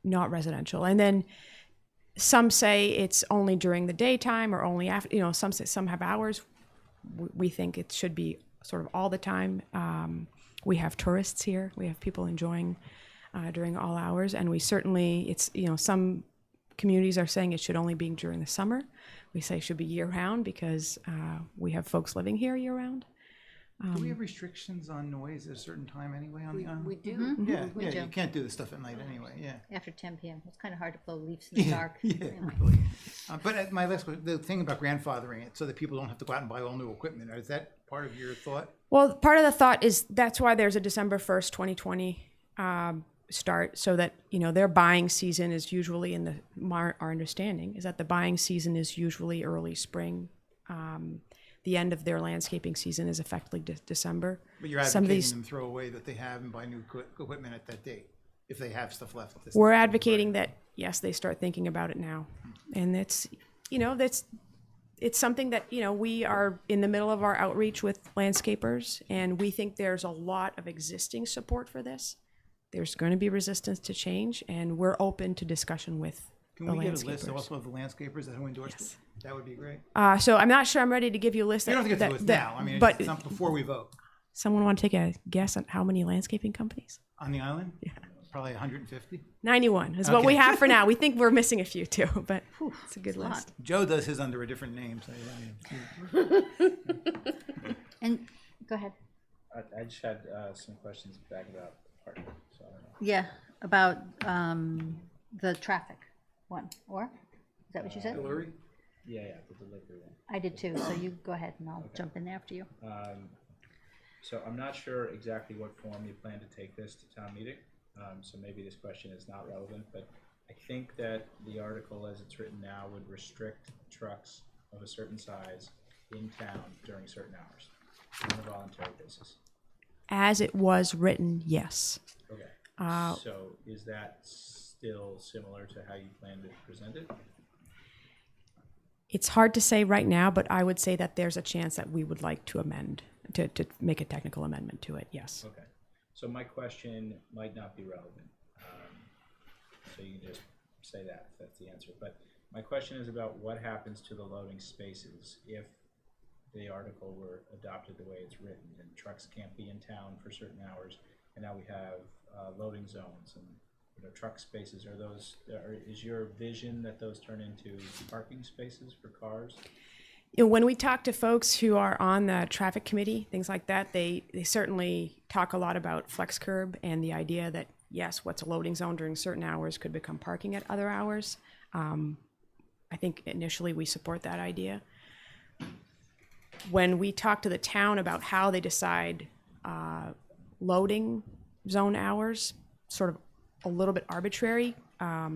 not residential. And then some say it's only during the daytime or only after, some have hours. We think it should be sort of all the time. We have tourists here. We have people enjoying during all hours. And we certainly, some communities are saying it should only be during the summer. We say it should be year round because we have folks living here year round. Do we have restrictions on noise at a certain time anyway on the island? We do. Yeah, We do. you can't do this stuff at night anyway, yeah. After 10 p.m. It's kind of hard to blow leaves in the dark. Yeah, Anyway. really. But my last question, the thing about grandfathering it so that people don't have to go out and buy all new equipment, is that part of your thought? Well, part of the thought is that's why there's a December 1st, 2020 start, so that, their buying season is usually our understanding is that the buying season is usually early spring. The end of their landscaping season is effectively December. But you're advocating them throw away that they have and buy new equipment at that date, if they have stuff left. We're advocating that, yes, they start thinking about it now. And it's something that, we are in the middle of our outreach with landscapers, and we think there's a lot of existing support for this. There's going to be resistance to change, and we're open to discussion with Can we get a list also of the landscapers that who endorsed it? That would be great. So I'm not sure I'm ready to give you a list. You don't have to get to the list now. I mean, but it's not before we vote. Someone want to take a guess on how many landscaping companies? On the island? Yeah. Probably 150. 91 is what we have for now. We think we're missing a few too, but it's a good list. Joe does his under a different name. So And go ahead. I just had some questions back about the parking, so I don't know. Yeah, about the traffic one, or? Is that what you said? Hillary? Yeah, the delivery one. I did too, so you go ahead and I'll jump in after you. So I'm not sure exactly what form you plan to take this to town meeting, so maybe this question is not relevant, but I think that the article as it's written now would restrict trucks of a certain size in town during certain hours on a voluntary basis. As it was written, yes. Okay, so is that still similar to how you plan to present it? It's hard to say right now, but I would say that there's a chance that we would like to amend to make a technical amendment to it, yes. Okay, so my question might not be relevant. So you can just say that, if that's the answer. But my question is about what happens to the loading spaces if the article were adopted the way it's written, and trucks can't be in town for certain hours, and now we have loading zones and, you know, truck spaces. Are those, is your vision that those turn into parking spaces for cars? You know, when we talk to folks who are on the traffic committee, things like that, they certainly talk a lot about flex curb and the idea that, yes, what's a loading zone during certain hours could become parking at other hours. I think initially we support that idea. When we talk to the town about how they decide loading zone hours, sort of a little bit arbitrary, a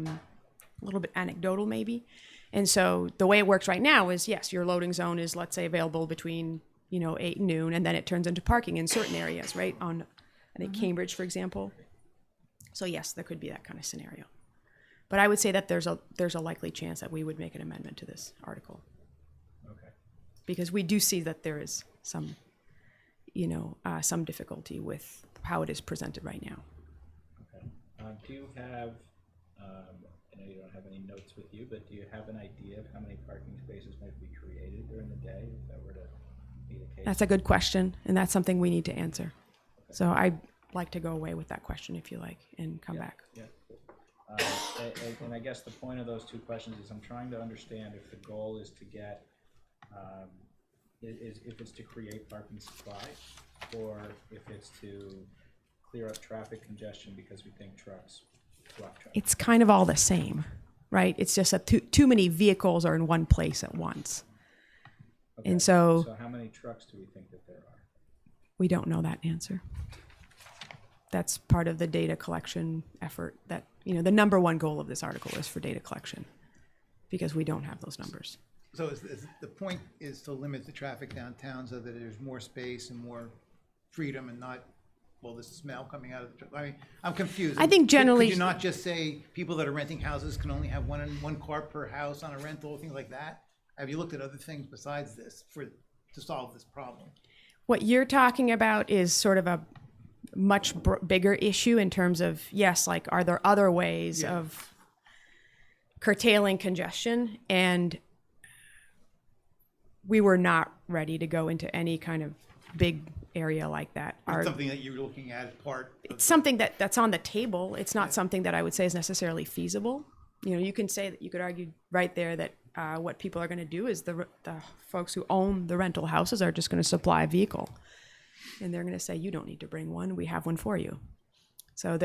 little bit anecdotal maybe. And so the way it works right now is, yes, your loading zone is, let's say, available between, 8 and noon, and then it turns into parking in certain areas, right? On, I think, Cambridge, for example. So yes, there could be that kind of scenario. But I would say that there's a likely chance that we would make an amendment to this article. Okay. Because we do see that there is some, some difficulty with how it is presented right now. Okay. Do you have, I know you don't have any notes with you, but do you have an idea of how many parking spaces might be created during the day if that were to be the case? That's a good question, and that's something we need to answer. Okay. So I'd like to go away with that question if you like and come back. Yeah. And I guess the point of those two questions is I'm trying to understand if the goal is to get, if it's to create parking supply, or if it's to clear up traffic congestion because we think trucks block traffic. It's kind of all the same, right? It's just that too many vehicles are in one place at once. Okay. And so how many trucks do we think that there are? We don't know that answer. That's part of the data collection effort that, the number one goal of this article is for data collection, because we don't have those numbers. So the point is to limit the traffic downtown so that there's more space and more freedom and not, well, the smell coming out of the truck. I mean, I'm confused. I think generally- Could you not just say people that are renting houses can only have one car per house on a rental, things like that? Have you looked at other things besides this to solve this problem? What you're talking about is sort of a much bigger issue in terms of, yes, like, are there other ways of curtailing congestion? And we were not ready to go into any kind of big area like that. It's something that you're looking at as part of It's something that's on the table. It's not something that I would say is necessarily feasible. You can say that, you could argue right there that what people are going to do is the folks who own the rental houses are just going to supply a vehicle. And they're going to say, you don't need to bring one. We have one for you. So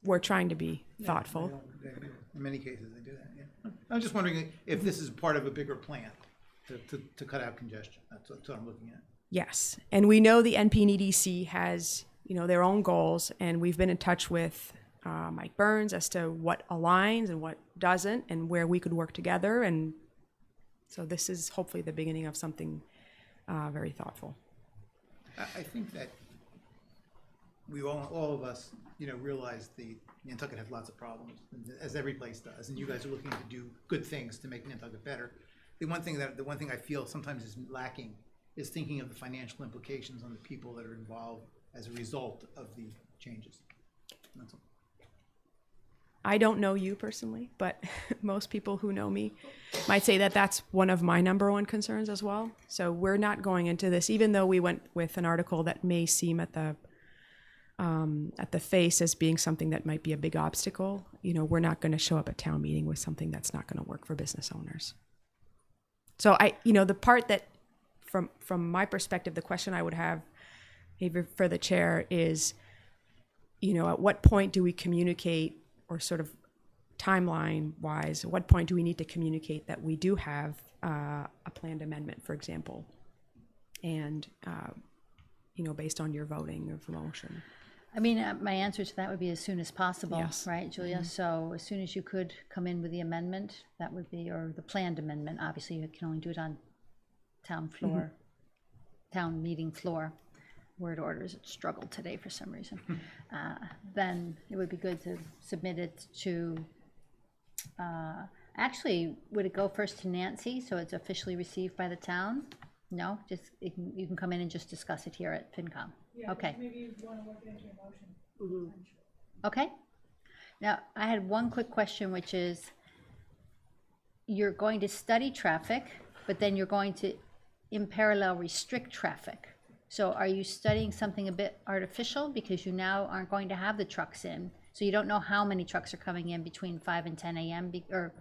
we're trying to be thoughtful. In many cases, they do that, yeah. I'm just wondering if this is part of a bigger plan to cut out congestion. That's what I'm looking at. Yes. And we know the NPNEDC has, their own goals, and we've been in touch with Mike Burns as to what aligns and what doesn't, and where we could work together. And so this is hopefully the beginning of something very thoughtful. I think that we all of us, realize Nantucket has lots of problems, as every place does, and you guys are looking to do good things to make Nantucket better. The one thing I feel sometimes is lacking is thinking of the financial implications on the people that are involved as a result of the changes. That's all. I don't know you personally, but most people who know me might say that that's one of my number one concerns as well. So we're not going into this, even though we went with an article that may seem at the face as being something that might be a big obstacle. We're not going to show up at town meeting with something that's not going to work for business owners. So the part that, from my perspective, the question I would have maybe for the chair is, at what point do we communicate, or sort of timeline wise, at what point do we need to communicate that we do have a planned amendment, for example, and based on your voting of motion? My answer to that would be as soon as possible, Yes. right, Julia? Mm-hmm. So as soon as you could come in with the amendment, that would be, or the planned amendment. Obviously, you can only do it on town floor, town meeting floor. Word orders struggled today for some reason. Then it would be good to submit it to, actually, would it go first to Nancy, so it's officially received by the town? No, just, you can come in and just discuss it here at FinCom. Okay. Maybe you want to work it into your motion. Okay. Now, I had one quick question, which is, you're going to study traffic, but then you're going to, in parallel, restrict traffic. So are you studying something a bit artificial because you now aren't going to have the trucks in? So you don't know how many trucks are coming in between 5 and 10 a.m. Or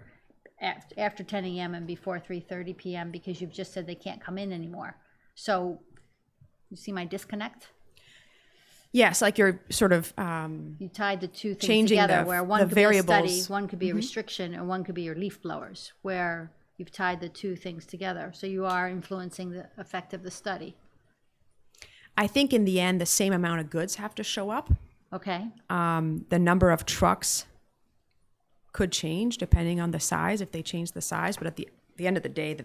after 10 a.m. and before 3:30 p.m. because you've just said they can't come in anymore. So you see my disconnect? Yes, like you're sort of, You tied the two things Changing together, the- where the one could be a study, variables. one could be a restriction, and one could be your leaf blowers, where you've tied the two things together. So you are influencing the effect of the study. I think in the end, the same amount of goods have to show up. Okay, The number of trucks could change depending on the size, if they change the size, but at the end of the day,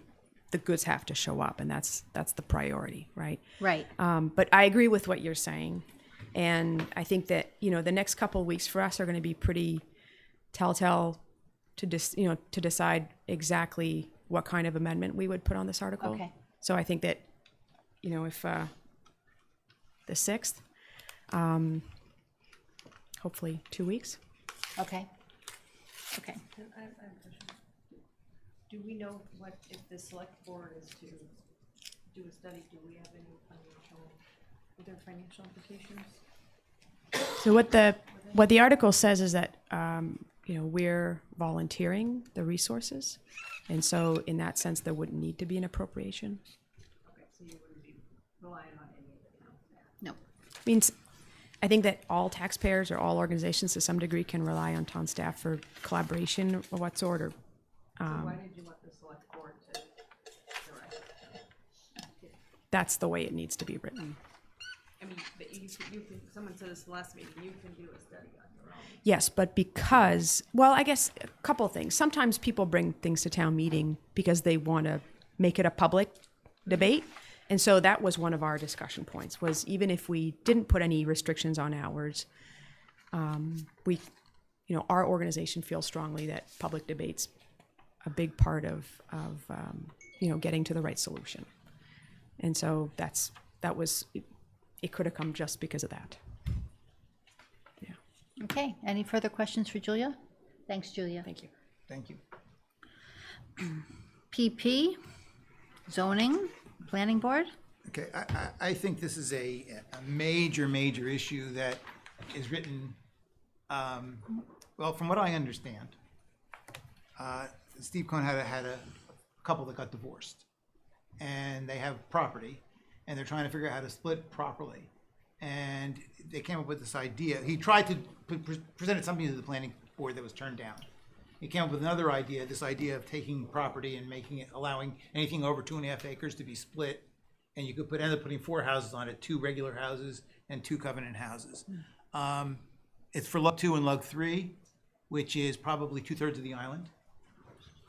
the goods have to show up, and that's the priority, right? right. But I agree with what you're saying. And I think that, the next couple of weeks for us are going to be pretty telltale to decide exactly what kind of amendment we would put on this article. Okay. So I think that, if the 6th, hopefully 2 weeks. Okay. Okay. I have a question. Do we know what, if the select board is to do a study, do we have any financial implications? So what the article says is that, we're volunteering the resources. And so in that sense, there wouldn't need to be an appropriation. Okay, so you wouldn't be relying on any of the town staff? No. Means, I think that all taxpayers or all organizations to some degree can rely on town staff for collaboration of what sort, or, Why did you want the select board to direct? that's the way it needs to be written. I mean, but you can, someone said this last meeting, you can do a study on your own. Yes, but because, well, I guess a couple of things. Sometimes people bring things to town meeting because they want to make it a public debate. And so that was one of our discussion points, was even if we didn't put any restrictions on hours, our organization feels strongly that public debate's a big part of getting to the right solution. And so it could have come just because of that. Yeah. Okay, any further questions for Julia? Thanks, Julia. Thank you. Thank you. PP, zoning, planning board? Okay, I think this is a major issue that is written, well, from what I understand, Steve Cohn had a couple that got divorced, and they have property, and they're trying to figure out how to split properly. And they came up with this idea. He tried to presented something to the planning board that was turned down. He came up with another idea, this idea of taking property and allowing anything over 2.5 acres to be split. And you could end up putting 4 houses on it, 2 regular houses and 2 covenant houses. It's for Lug 2 and Lug 3, which is probably 2/3 of the island.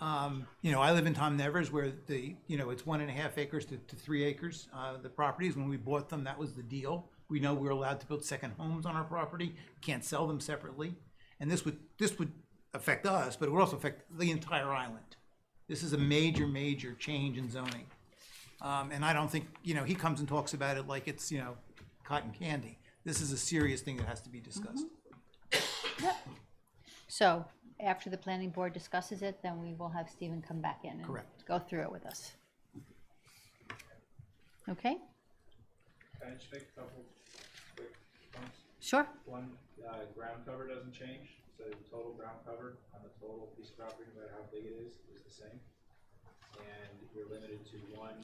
I live in Tom Nevers, where it's 1.5 acres to 3 acres. The properties, when we bought them, that was the deal. We know we're allowed to build second homes on our property, can't sell them separately. And this would affect us, but it would also affect the entire island. This is a major change in zoning. And I don't think, he comes and talks about it like it's, cotton candy. This is a serious thing that has to be discussed. So after the planning board discusses it, then we will have Stephen come back in and Correct. go through it with us. Okay, Can I just make a couple quick points? sure. One, ground cover doesn't change, so the total ground cover on the total piece of property, no matter how big it is the same. And you're limited to 1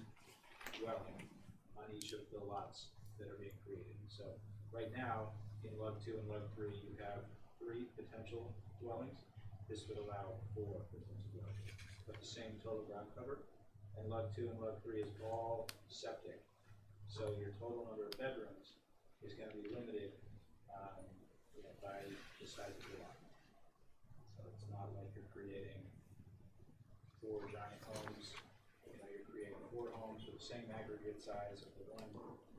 dwelling on each of the lots that are being created. So right now, in Lug 2 and Lug 3, you have 3 potential dwellings. This would allow 4 potential dwellings, but the same total ground cover. And Lug 2 and Lug 3 is all septic. So your total number of bedrooms is going to be limited by the size of the lot. So it's not like you're creating 4 giant homes. You're creating 4 homes with the same aggregate size of the 1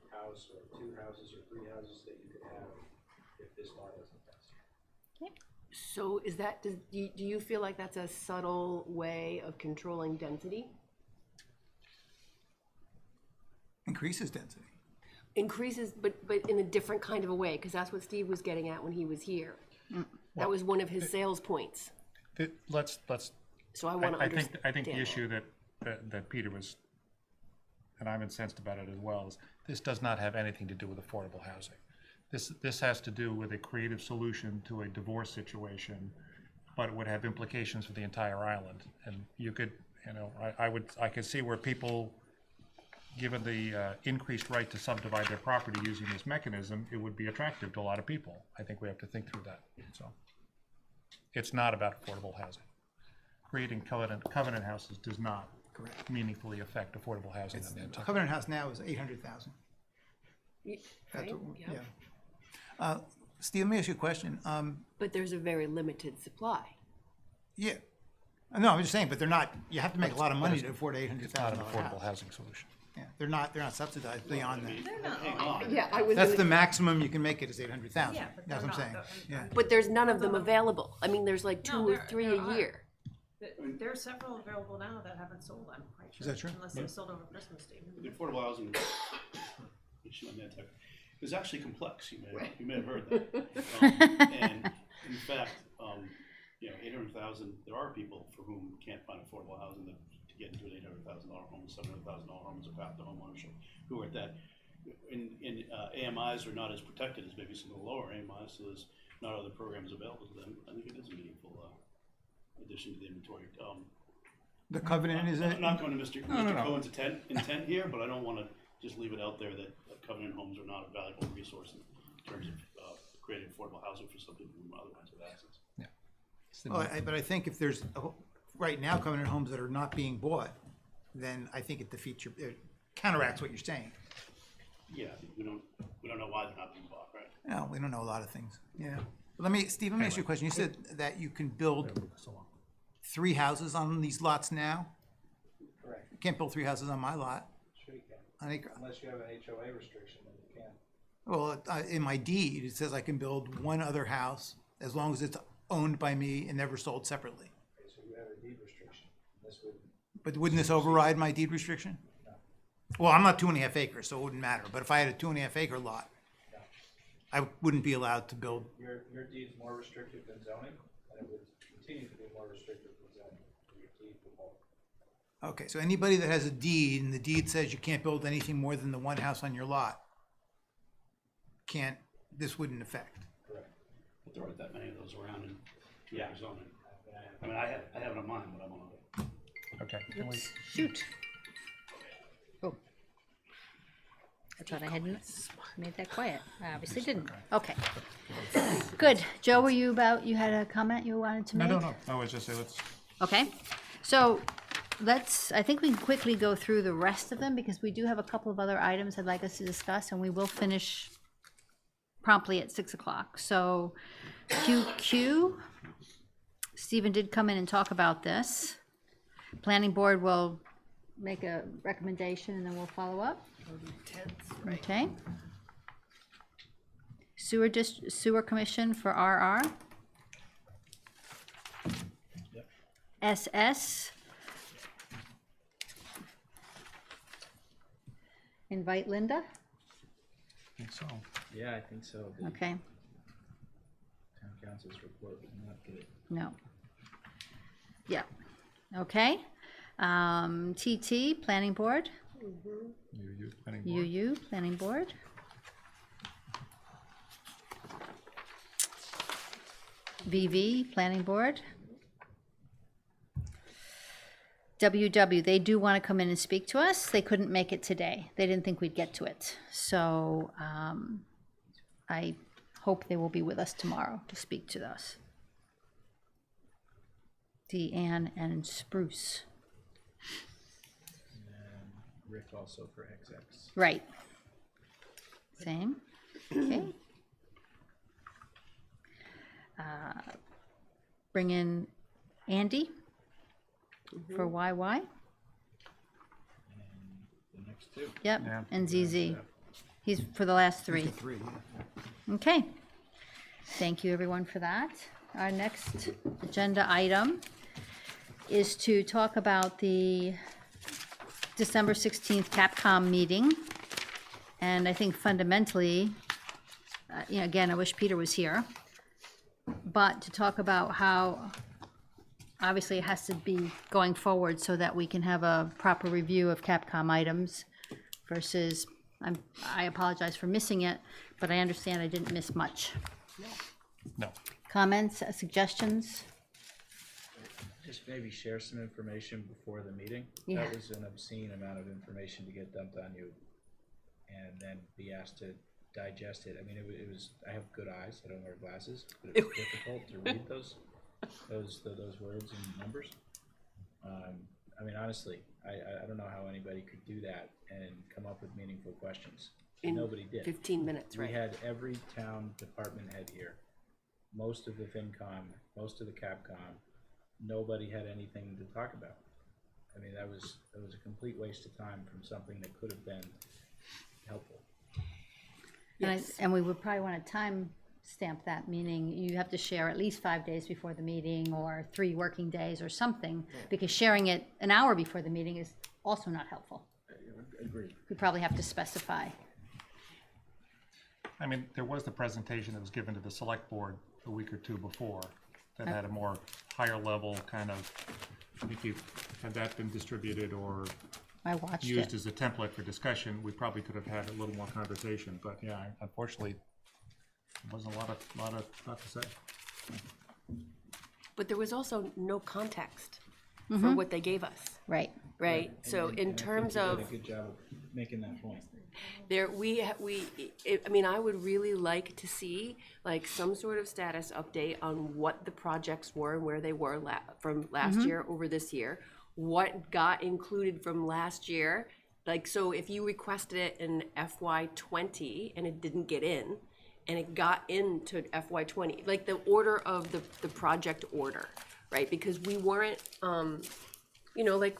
house or 2 houses or 3 houses that you could have if this law doesn't pass. So do you feel like that's a subtle way of controlling density? increases density. Increases, but in a different kind of a way, because that's what Steve was getting at when he was here. That was one of his sales points. Let's, So I want to I understand. think the issue that Peter was, and I'm incensed about it as well, is this does not have anything to do with affordable housing. This has to do with a creative solution to a divorce situation, but it would have implications for the entire island. And you could, I could see where people, given the increased right to subdivide their property using this mechanism, it would be attractive to a lot of people. I think we have to think through that, so. It's not about affordable housing. Creating covenant houses does not meaningfully affect affordable housing on Nantucket. Covenant House now is 800,000. Right? Yeah. Steve, let me ask you a question. But there's a very limited supply. Yeah. No, I'm just saying, but they're not, you have to make a lot of money to afford It's not an $800,000 affordable house. housing solution. Yeah, they're not subsidized beyond that. Hang on. Yeah, I was. That's the maximum you can make it is 800,000. Yeah, but That's they're what I'm saying. not, Yeah. But there's none of them available. I mean, there's like No, 2 or there- 3 there a are. year. There are several available now that haven't sold, I'm quite sure. Is that true? Unless they sold over Christmas, Steve. The affordable housing issue on Nantucket is actually complex. You may have heard that. And in fact, 800,000. There are people for whom can't find affordable housing to get into an $800,000 home, $700,000 home as a path to home ownership. Who are at that? In AMIs are not as protected as maybe some of the lower AMIs, so there's not other programs available to them. I think it is a meaningful addition to the inventory. The covenant is I'm not going to Mr. no. Cohen's intent here, but I don't want to just leave it out there that covenant homes are not a valuable resource in terms of creating affordable housing for some people who otherwise have access. But I think if there's, right now, covenant homes that are not being bought, then I think it defeats it counteracts what you're saying. Yeah, we don't know why they're not being bought, right? No, we don't know a lot of things, yeah. Steve, let me ask you a question. You said that you can build 3 houses on these lots now? Correct. You can't build 3 houses on my lot. Sure you can. An acre. Unless you have an HOA restriction, then you can. Well, in my deed, it says I can build 1 other house as long as it's owned by me and never sold separately. Okay, so you have a deed restriction. This would, But wouldn't this override my deed restriction? No. Well, I'm not 2.5 acres, so it wouldn't matter. But if I had a 2.5 acre lot, no. I wouldn't be allowed to build. Your deed's more restrictive than zoning, and it would continue to be more restrictive than zoning. Your deed would hold. Okay, so anybody that has a deed and the deed says you can't build anything more than the 1 house on your lot, this wouldn't affect. Correct. But there aren't that many of those around in zoning. I mean, I have it on mine, but I'm on it. Okay, can we, Shoot. Oh. I thought I had made that quiet. I obviously didn't. Okay. Good. Joe, you had a comment you wanted to make? no, I was just saying, let's, Okay. So I think we can quickly go through the rest of them because we do have a couple of other items I'd like us to discuss and we will finish promptly at 6 o'clock. So QQ, Stephen did come in and talk about this. Planning board will make a recommendation and then we'll follow up. Okay. Sewer commission for RR. SS. Invite Linda. I think so. Yeah, I think so. The Okay, town council's report was not good. no. Yeah, okay. TT, planning board. Planning board. UU, planning board. VV, planning board. WW, they do want to come in and speak to us. They couldn't make it today. They didn't think we'd get to it. So I hope they will be with us tomorrow to speak to us. Deanne and Spruce. And Rick also for XX. Right. Same. Okay. Bring in Andy for YY. The next 2. Yep, Yeah. and ZZ. He's for the last 3. 3, yeah. Okay. Thank you, everyone, for that. Our next agenda item is to talk about the December 16th Capcom meeting. And I think fundamentally, again, I wish Peter was here, but to talk about how, obviously it has to be going forward so that we can have a proper review of Capcom items versus, I apologize for missing it, but I understand I didn't miss much. No. Comments, suggestions? Just maybe share some information before the meeting. Yeah. That was an obscene amount of information to get dumped on you and then be asked to digest it. I mean, it was, I have good eyes, I don't wear glasses, but it was difficult to read those words and numbers. I mean, honestly, I don't know how anybody could do that and come up with meaningful questions. In Nobody did. 15 minutes, We right? had every town department head here, most of the FinCom, most of the Capcom. Nobody had anything to talk about. I mean, that was a complete waste of time from something that could have been helpful. Yes. And we would probably want to time stamp that, meaning you have to share at least 5 days before the meeting or 3 working days or something, because sharing it an hour before the meeting is also not helpful. Agreed. We probably have to specify. I mean, there was the presentation that was given to the select board a week or two before that had a more higher level kind of, I think had that been distributed or I watched used it. as a template for discussion, we probably could have had a little more conversation, but yeah, unfortunately, there wasn't a lot to say. But there was also no context for what they gave us, Right. right? So And in I think terms you did of, a good job of making that point. I mean, I would really like to see like some sort of status update on what the projects were and where they were from last year over this year. What got included from last year? Like, so if you requested it in FY20 and it didn't get in, and it got into FY20, like the order of the project order, right? Because we weren't, like,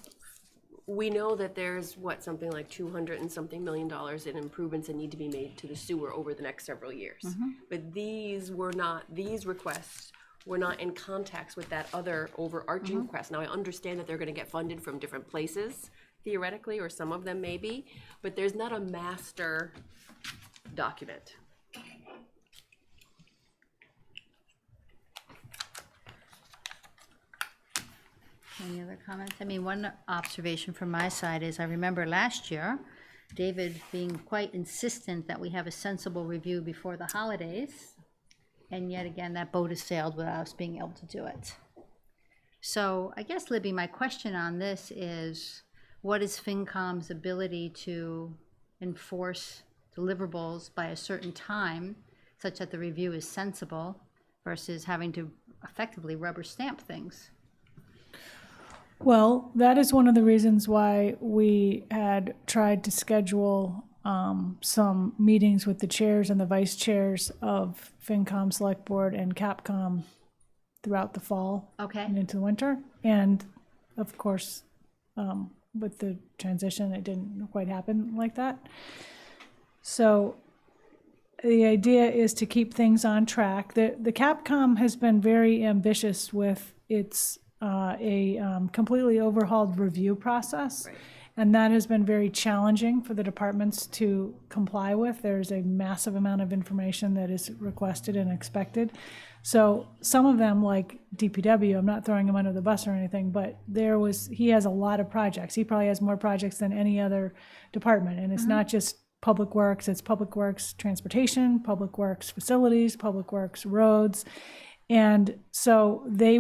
we know that there's something like $200 and something million in improvements that need to be made to the sewer over the next several years. But these requests were not in context with that other overarching request. Now, I understand that they're gonna get funded from different places, theoretically, or some of them maybe, but there's not a master document. Any other comments? I mean, one observation from my side is I remember last year, David being quite insistent that we have a sensible review before the holidays. And yet again, that boat has sailed without us being able to do it. So I guess, Libby, my question on this is, what is FinCom's ability to enforce deliverables by a certain time such that the review is sensible versus having to effectively rubber stamp things? Well, that is one of the reasons why we had tried to schedule some meetings with the chairs and the vice chairs of FinCom, Select Board, and Capcom throughout the fall Okay. and into the winter. And of course, with the transition, it didn't quite happen like that. So the idea is to keep things on track. The Capcom has been very ambitious with its completely overhauled review process. Right. And that has been very challenging for the departments to comply with. There's a massive amount of information that is requested and expected. So some of them, like DPW, I'm not throwing him under the bus or anything, but he has a lot of projects. He probably has more projects than any other department. And it's not just Public Works, it's Public Works Transportation, Public Works Facilities, Public Works Roads. And so they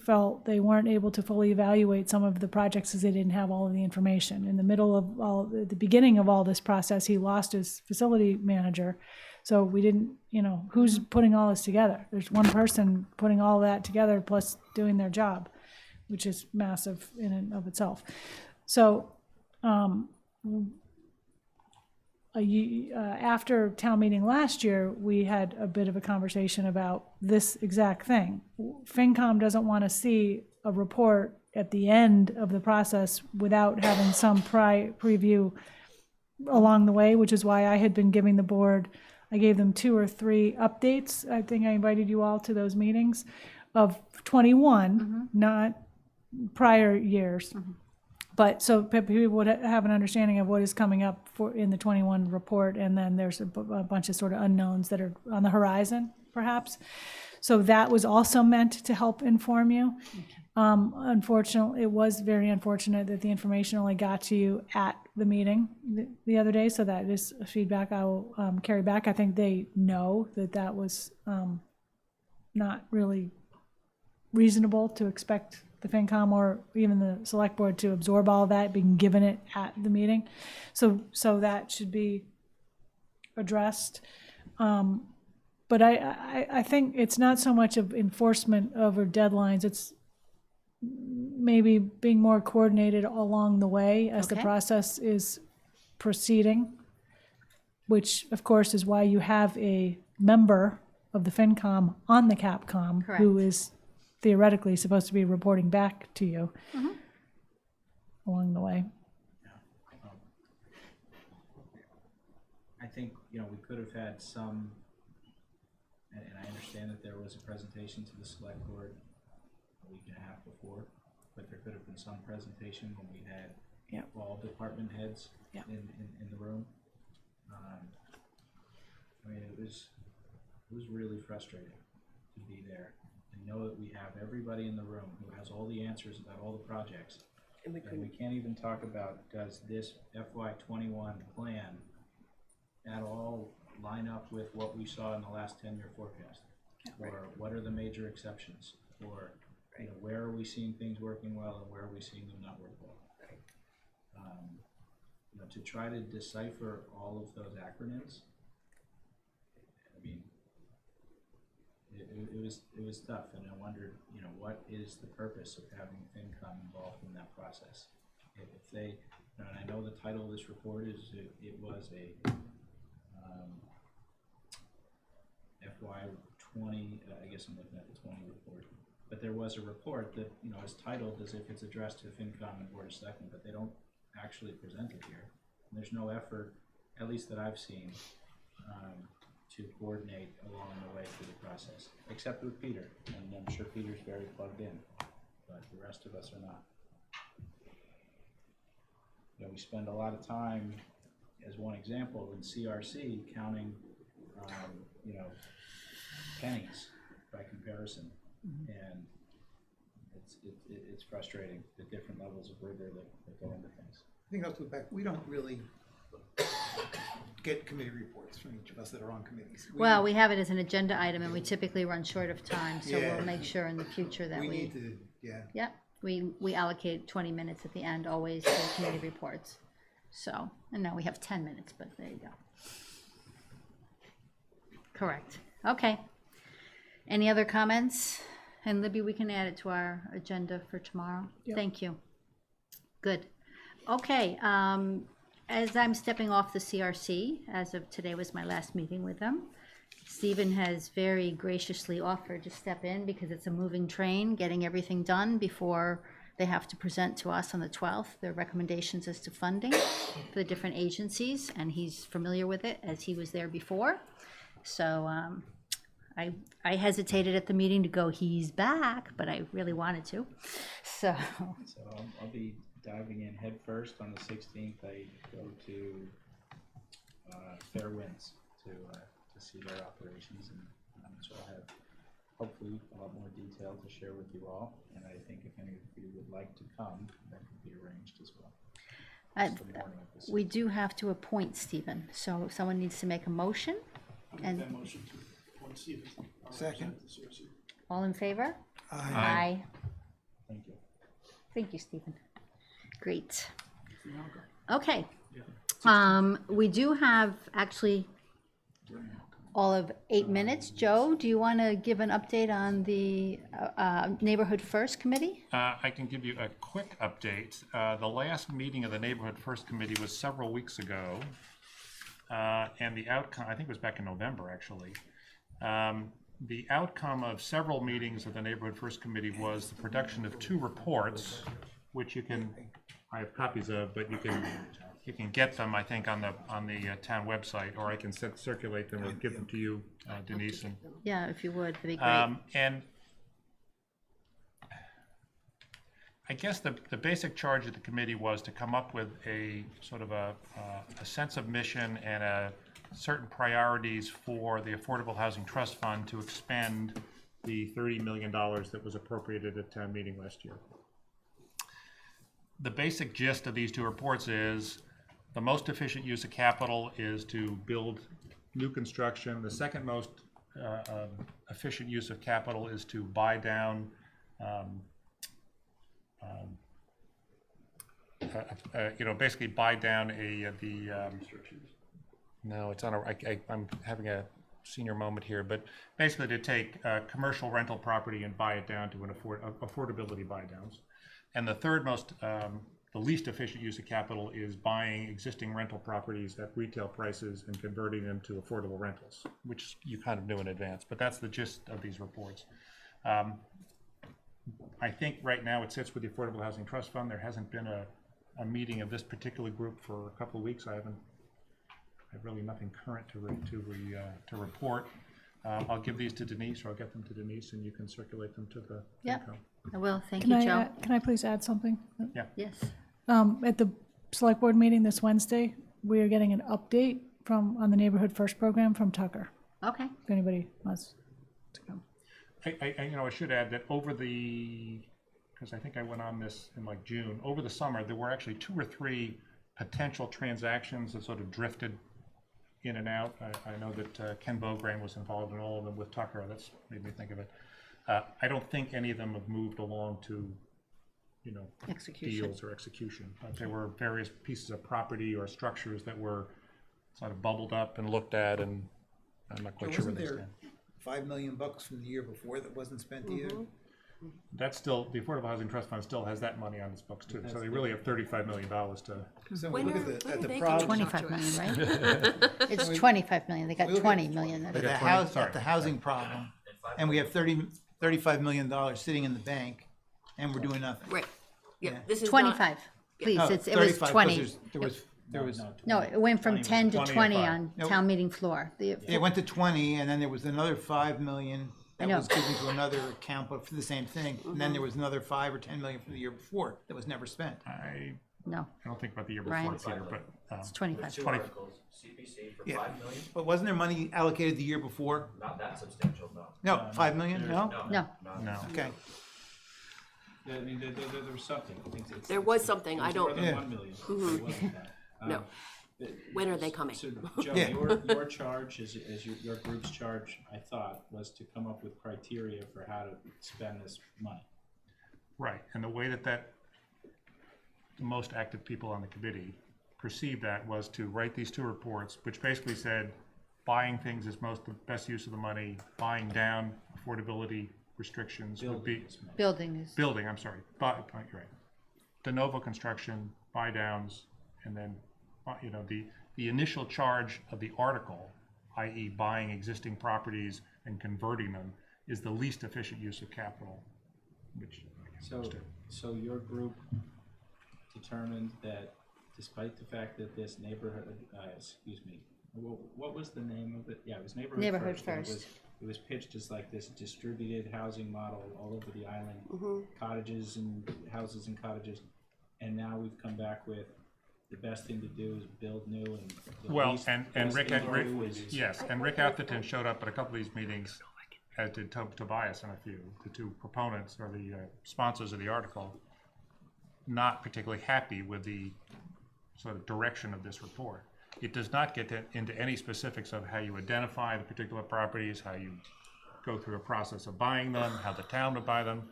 felt they weren't able to fully evaluate some of the projects because they didn't have all of the information. In the beginning of all this process, he lost his facility manager. So we didn't, who's putting all this together? There's one person putting all that together plus doing their job, which is massive in and of itself. So after town meeting last year, we had a bit of a conversation about this exact thing. FinCom doesn't want to see a report at the end of the process without having some preview along the way, which is why I had been giving the board, I gave them 2 or 3 updates. I think I invited you all to those meetings of 21, not prior years. But so people would have an understanding of what is coming up in the 21 report, and then there's a bunch of sort of unknowns that are on the horizon, perhaps. So that was also meant to help inform you. Unfortunately, it was very unfortunate that the information only got to you at the meeting the other day, so that is feedback I will carry back. I think they know that that was not really reasonable to expect the FinCom or even the select board to absorb all of that, being given it at the meeting. So that should be addressed. But I think it's not so much of enforcement over deadlines, it's maybe being more coordinated along the way as the Okay. process is proceeding, which of course is why you have a member of the FinCom on the CAPCOM who Correct. is theoretically supposed to be reporting back to you Mm-hmm. along the way. I think, you know, we could have had some, and I understand that there was a presentation to the select board a week and a half before, but there could have been some presentation when we had Yep. all department heads Yep. in the room. I mean, it was really frustrating to be there and know that we have everybody in the room who has all the answers about all the projects. And we And couldn't, we can't even talk about, does this FY21 plan at all line up with what we saw in the last 10-year forecast? Or what are the major exceptions? Or, you know, where are we seeing things working well and where are we seeing them not work well? You know, to try to decipher all of those acronyms, I mean, it was tough, and I wondered, you know, what is the purpose of having FinCom involved in that process? If they, and I know the title of this report is, it was a FY20, I guess I'm looking at the 20 report, but there was a report that, you know, is titled as if it's addressed to FinCom and Board of Selectmen, but they don't actually present it here. And there's no effort, at least that I've seen, to coordinate along the way through the process, except with Peter, and I'm sure Peter's very plugged in, but the rest of us are not. You know, we spend a lot of time, as one example, in CRC counting, you know, pennies by comparison, and it's frustrating the different levels of rigor that go into things. I think also back, we don't really get committee reports from each of us that are on committees. Well, we have it as an agenda item, and we typically run short of time, so Yeah. we'll make sure in the future that We we, need to, yeah. yep, we allocate 20 minutes at the end always to committee reports. So, and now we have 10 minutes, but there you go. Correct. Okay. Any other comments? And Libby, we can add it to our agenda for tomorrow. Yep. Thank you. Good. Okay, as I'm stepping off the CRC, as of today was my last meeting with them, Stephen has very graciously offered to step in because it's a moving train, getting everything done before they have to present to us on the 12th, their recommendations as to funding for the different agencies, and he's familiar with it as he was there before. So I hesitated at the meeting to go, he's back, but I really wanted to. So I'll be diving in head first on the 16th. I go to Fair Winds to see their operations, and so I'll have hopefully a lot more detail to share with you all. And I think if any of you would like to come, that could be arranged as well. It's the morning of the we do have to appoint Stephen, so someone needs to make a motion. I'll make And that motion to appoint Stephen. I'll Second. represent the CRC. all in favor? Aye. Aye. Thank you. Thank you, Stephen. Great. Okay. Yeah. We do have actually all of 8 minutes. Joe, do you want to give an update on the Neighborhood First Committee? I can give you a quick update. The last meeting of the Neighborhood First Committee was several weeks ago. And the outcome, I think it was back in November, actually. The outcome of several meetings of the Neighborhood First Committee was the production of 2 reports, which you can, I have copies of, but you can get them, I think, on the town website, or I can circulate them or give them to you, Denise. And Yeah, if you would, that'd be great. and I guess the basic charge of the committee was to come up with a sort of a sense of mission and certain priorities for the Affordable Housing Trust Fund to expend the $30 million that was appropriated at town meeting last year. The basic gist of these two reports is the most efficient use of capital is to build new construction. The second most efficient use of capital is to buy down basically buy down no, it's on I'm having a senior moment here, but basically to take commercial rental property and buy it down to an affordability buy downs. And the third most, the least efficient use of capital is buying existing rental properties at retail prices and converting them to affordable rentals, which you kind of knew in advance, but that's the gist of these reports. I think right now it sits with the Affordable Housing Trust Fund. There hasn't been a meeting of this particular group for a couple of weeks. I have really nothing current to report. I'll give these to Denise, or I'll get them to Denise, and you can circulate them to the Yep. FinCom. I will. Thank Can you, I, Joe. can I please add something? Yes. At the select board meeting this Wednesday, we are getting an update on the Neighborhood First program from Tucker, Okay. if anybody wants to come. I should add that because I think I went on this in like June, over the summer, there were actually 2 or 3 potential transactions that sort of drifted in and out. I know that Ken Bograin was involved in all of them with Tucker. That's made me think of it. I don't think any of them have moved along to, Execution. deals or execution. But there were various pieces of property or structures that were sort of bubbled up and looked at, and I'm not quite sure where Wasn't they there stand. $5 million from the year before that wasn't spent either? That's still, the Affordable Housing Trust Fund still has that money on its books too. So they really have $35 million to. So When look are- at when are the they problem. gonna 25 million, right? It's 25 million. They got We look 20 at- million. At got the 20, house, sorry. at the housing problem, and we have $35 million sitting in the bank, and we're doing nothing. Right, yeah, Yeah. this is not. 25, please. No, It was 35, 'cause 20. there was, No, it went from 10 to 20 and 20 5. on No. town meeting floor. it went to 20, and then there was another 5 million I that know. was given to another account, but for the same thing. And then there was another 5 or 10 million from the year before that was never spent. I No, don't think about the year Brian? before either, but it's 25. 2 20. articles, CPC for Yeah. 5 million, But wasn't there money allocated the year before? not that substantial, no. No, 5 million, no? No. no. Okay. I mean, there was something. I think it's- There was something, it I was don't- more than Yeah. 1 million. It wasn't that. No. When are they coming? So, Joe, Yeah. your charge, as your group's charge, I thought, was to come up with criteria for how to spend this money. Right, and the way that the most active people on the committee perceived that was to write these 2 reports, which basically said buying things is the best use of the money, buying down affordability restrictions would be, Building is, building, I'm sorry, you're right. De novo construction, buy downs, and then, the initial charge of the article, i.e. buying existing properties and converting them, is the least efficient use of capital, which I guess So, understood. so your group determined that despite the fact that this neighborhood, what was the name of it? Yeah, it was Neighborhood and First. It was pitched as like this distributed housing model all over the island, cottages and houses and cottages. And now we've come back with the best thing to do is build new and. the Well, least and best Rick, thing to do is- yes, and Rick Atherton showed up at a couple of these meetings, as did Tobias and a few, the 2 proponents or the sponsors of the article, not particularly happy with the sort of direction of this report. It does not get into any specifics of how you identify the particular properties, how you go through a process of buying them, how the town would buy them.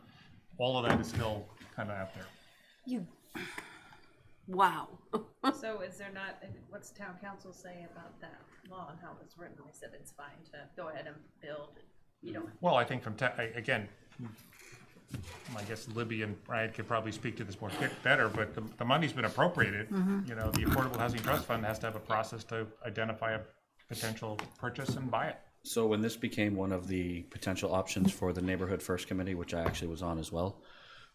All of that is still kind of out there. Wow. So is there not, what's town council say about that law and how it's written? They said it's fine to go ahead and build, you don't. Well, I think again, I guess Libby and Brian could probably speak to this more better, but the money's been appropriated. The Affordable Housing Trust Fund has to have a process to identify a potential purchase and buy it. So when this became one of the potential options for the Neighborhood First Committee, which I actually was on as well,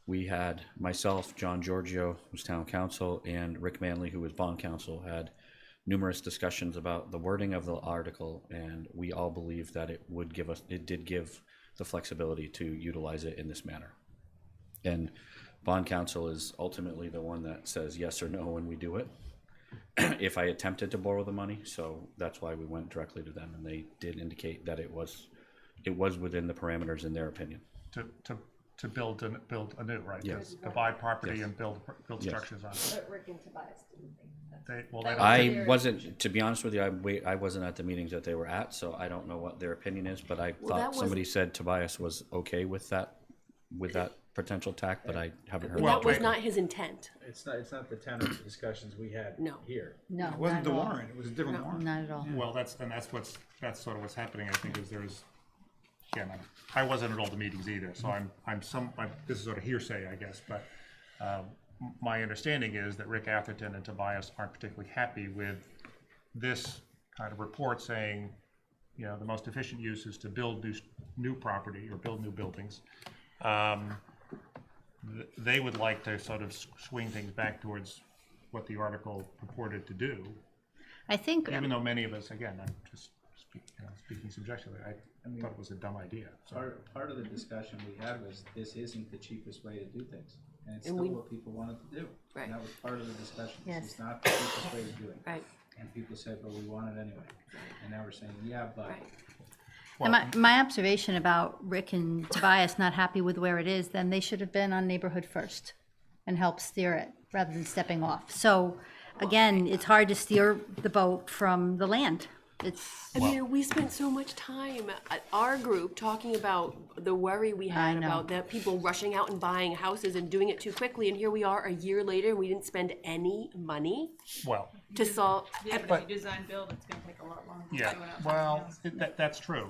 we had myself, John Giorgio, who's town council, and Rick Manley, who was bond counsel, had numerous discussions about the wording of the article, and we all believed that it did give the flexibility to utilize it in this manner. And Bond counsel is ultimately the one that says yes or no when we do it. If I attempted to borrow the money, so that's why we went directly to them, and they did indicate that it was within the parameters in their opinion. To build anew, right? Yes. To buy property Yes. and build Yes. structures on it. But Rick and Tobias didn't think that. They don't. I wasn't, to be honest with you, I wasn't at the meetings that they were at, so I don't know what their opinion is, but I that thought was- somebody said Tobias was okay with that potential tack, but I haven't heard. Well, That was wait. not his intent. It's not the tenor of the discussions we had No. here. No, It wasn't not the at all. warrant, it was a different warrant. Not at all. Well, that's sort of what's happening, I think, is there's, again, I wasn't at all the meetings either, so this is sort of hearsay, I guess, but my understanding is that Rick Atherton and Tobias aren't particularly happy with this kind of report saying, you know, the most efficient use is to build new property or build new buildings. They would like to sort of swing things back towards what the article purported to do, I think, even though many of us, again, I'm just speaking subjectively, I thought it was a dumb idea. So Part of the discussion we had was this isn't the cheapest way to do things, and it's And still we- what people wanted to do. Right. And that was part of the discussion. Yes. This is not the cheapest way to do it. Right. And people said, but we want it anyway. And now we're saying, yeah, but. Right. and my observation about Rick and Tobias not happy with where it is, then they should have been on Neighborhood First and helped steer it rather than stepping off. So again, it's hard to steer the boat from the land. It's, I mean, we spent so much time at our group talking about the worry we had know. about that people rushing out and buying houses and doing it too quickly, and here we are a year later, and we didn't spend any money well, to solve. Yeah, but if you design build, it's gonna take a lot longer. than yeah, doing it well, something else. that's true.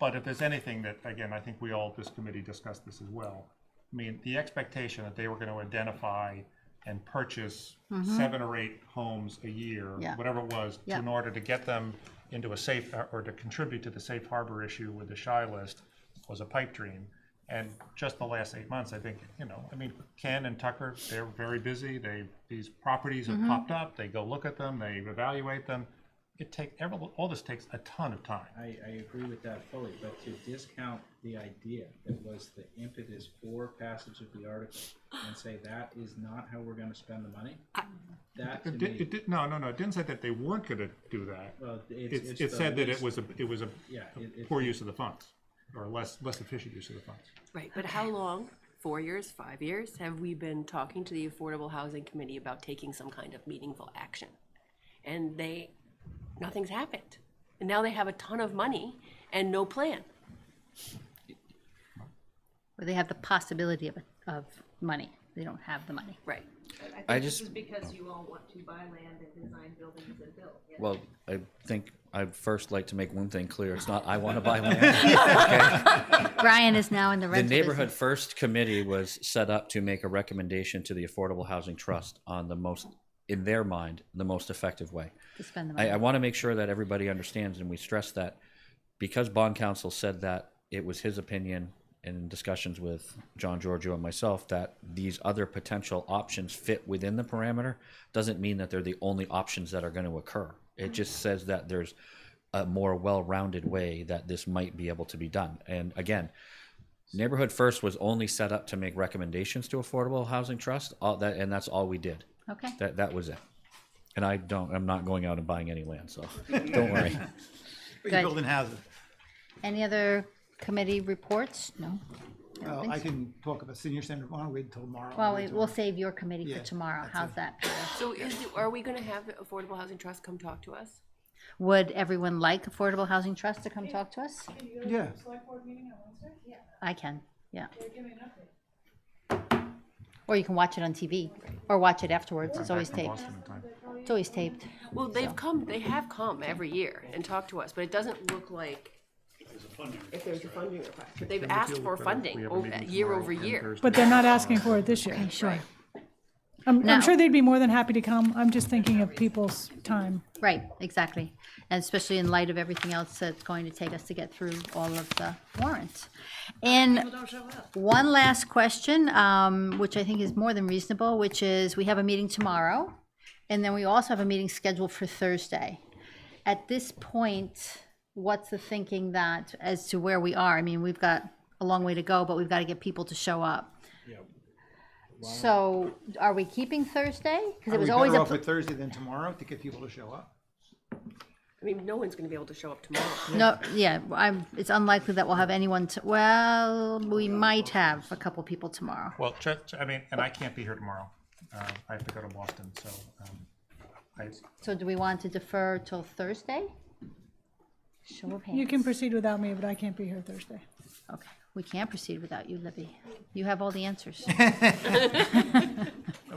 But if there's anything that, again, I think this committee discussed this as well. I mean, the expectation that they were going to identify and purchase 7 or 8 homes a year, Yeah. whatever it was, Yeah. in order to get them into a safe, or to contribute to the safe harbor issue with the shy list was a pipe dream. And just the last 8 months, I think, you know, I mean, Ken and Tucker, they're very busy. These properties have popped up. They go look at them, they evaluate them. All this takes a ton of time. I agree with that fully, but to discount the idea that was the impetus for passage of the article and say that is not how we're gonna spend the money, that to me, No, it didn't say that they weren't gonna do that. well, It the said that it least- was a Yeah, it's poor use of the funds, or less efficient use of the funds. Right, but how long, 4 years, 5 years, have we been talking to the Affordable Housing Committee about taking some kind of meaningful action? And nothing's happened. And now they have a ton of money and no plan. or they have the possibility of money. They don't have the money. Right. I just, This is because you all want to buy land and design buildings and build. yeah. well, I think I'd first like to make one thing clear. It's not I want to buy land. Brian is now in the The rental Neighborhood business. First Committee was set up to make a recommendation to the Affordable Housing Trust on the most, in their mind, the most effective way. To spend the money. I want to make sure that everybody understands, and we stress that because bond counsel said that it was his opinion in discussions with John Giorgio and myself that these other potential options fit within the parameter, doesn't mean that they're the only options that are going to occur. It just says that there's a more well-rounded way that this might be able to be done. And again, Neighborhood First was only set up to make recommendations to Affordable Housing Trust, and that's all we did. Okay. That was it. And I'm not going out and buying any land, so don't worry. But Good. you're building houses. Any other committee reports? No? Well, think I so. can talk about senior center, why don't we wait until tomorrow? Well, Wait till we'll save your committee Yeah, for tomorrow. that's How's it. that, Peter? So are we gonna have the Affordable Housing Trust come talk to us? Would everyone like Affordable Housing Trust to come talk to us? Yeah. I can, yeah. Or you can watch it on TV, or watch it afterwards. It's always taped. Boston in time. It's always taped. Well, they have come every year and talked to us, but it doesn't look like if there's a funding request. But they've asked for funding We have a meeting year tomorrow over and year. Thursday. But they're not asking for it this year. Okay, sure. I'm Now- sure they'd be more than happy to come. I'm just thinking of people's time. Right, exactly. And especially in light of everything else that's going to take us to get through all of the warrants. And one last question, which I think is more than reasonable, which is we have a meeting tomorrow, and then we also have a meeting scheduled for Thursday. At this point, what's the thinking that, as to where we are? I mean, we've got a long way to go, but we've got to get people to show up. So are we keeping Thursday? Because Are it was we always better a, off with Thursday than tomorrow to get people to show up? I mean, no one's gonna be able to show up tomorrow. no, yeah, it's unlikely that we'll have anyone, well, we might have a couple people tomorrow. Well, I mean, and I can't be here tomorrow. I have to go to Boston, so, So do we want to defer till Thursday? Show of hands. You can proceed without me, but I can't be here Thursday. Okay, we can't proceed without you, Libby. You have all the answers.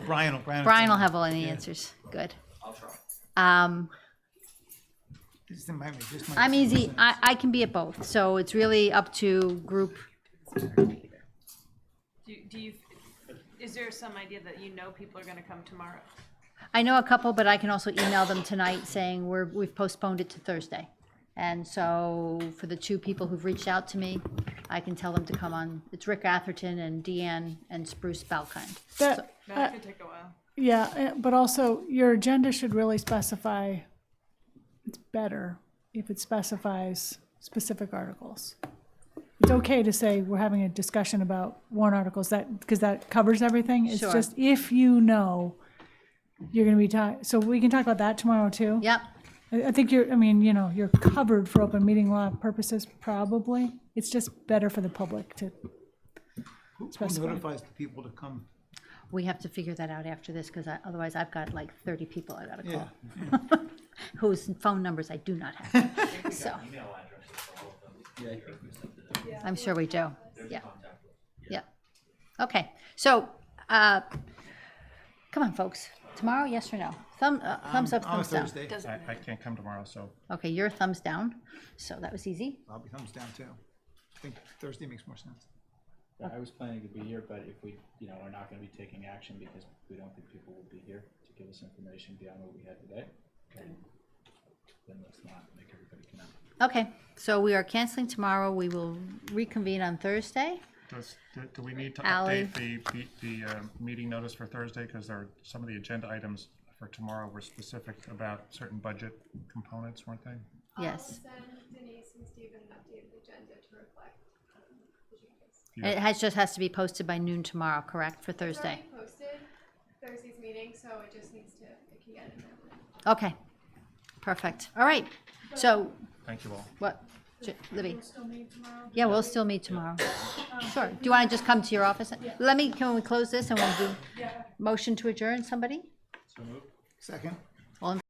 Brian Brian will have all the answers. Good. I'll try. I'm easy. I can be at both, so it's really up to group. Is there some idea that you know people are gonna come tomorrow? I know a couple, but I can also email them tonight saying we've postponed it to Thursday. And so for the two people who've reached out to me, I can tell them to come on. It's Rick Atherton and Deanne and Spruce Balkind. That, That could take a while. yeah, but also your agenda should really specify, it's better if it specifies specific articles. It's okay to say we're having a discussion about warrant articles, because that covers everything. It's Sure. just if you know you're gonna be so we can talk about that tomorrow too. Yep. I think you're covered for open meeting law purposes, probably. It's just better for the public to Who specify. notifies the people to come? We have to figure that out after this, because otherwise I've got like 30 people I gotta call. Yeah. Whose phone numbers I do not have. So, Email addresses for all of them. I'm sure we do. Yeah. Yeah. Okay, so, come on, folks. Tomorrow, yes or no? Thumbs up, On a thumbs down. Thursday, I can't come tomorrow, so. Okay, you're thumbs down, so that was easy. I'll be thumbs down too. I think Thursday makes more sense. Yeah, I was planning to be here, but if we, we're not gonna be taking action because we don't think people will be here to give us information beyond what we had today, then let's not make everybody come out. Okay, so we are canceling tomorrow. We will reconvene on Thursday. Do we need to Ally? update the meeting notice for Thursday? Because there are, some of the agenda items for tomorrow were specific about certain budget components, weren't they? Yes. Send Denise and Stephen an updated agenda to reflect the changes. It just has to be posted by noon tomorrow, correct, for It's Thursday? already posted Thursday's meeting, so it just needs to, it can get in there. Okay, perfect. All right, so Thank you all. what, Libby? Yeah, we'll still meet tomorrow. Sure. Do you want to just come to your office? Can we close this and we'll do motion to adjourn, somebody? Second?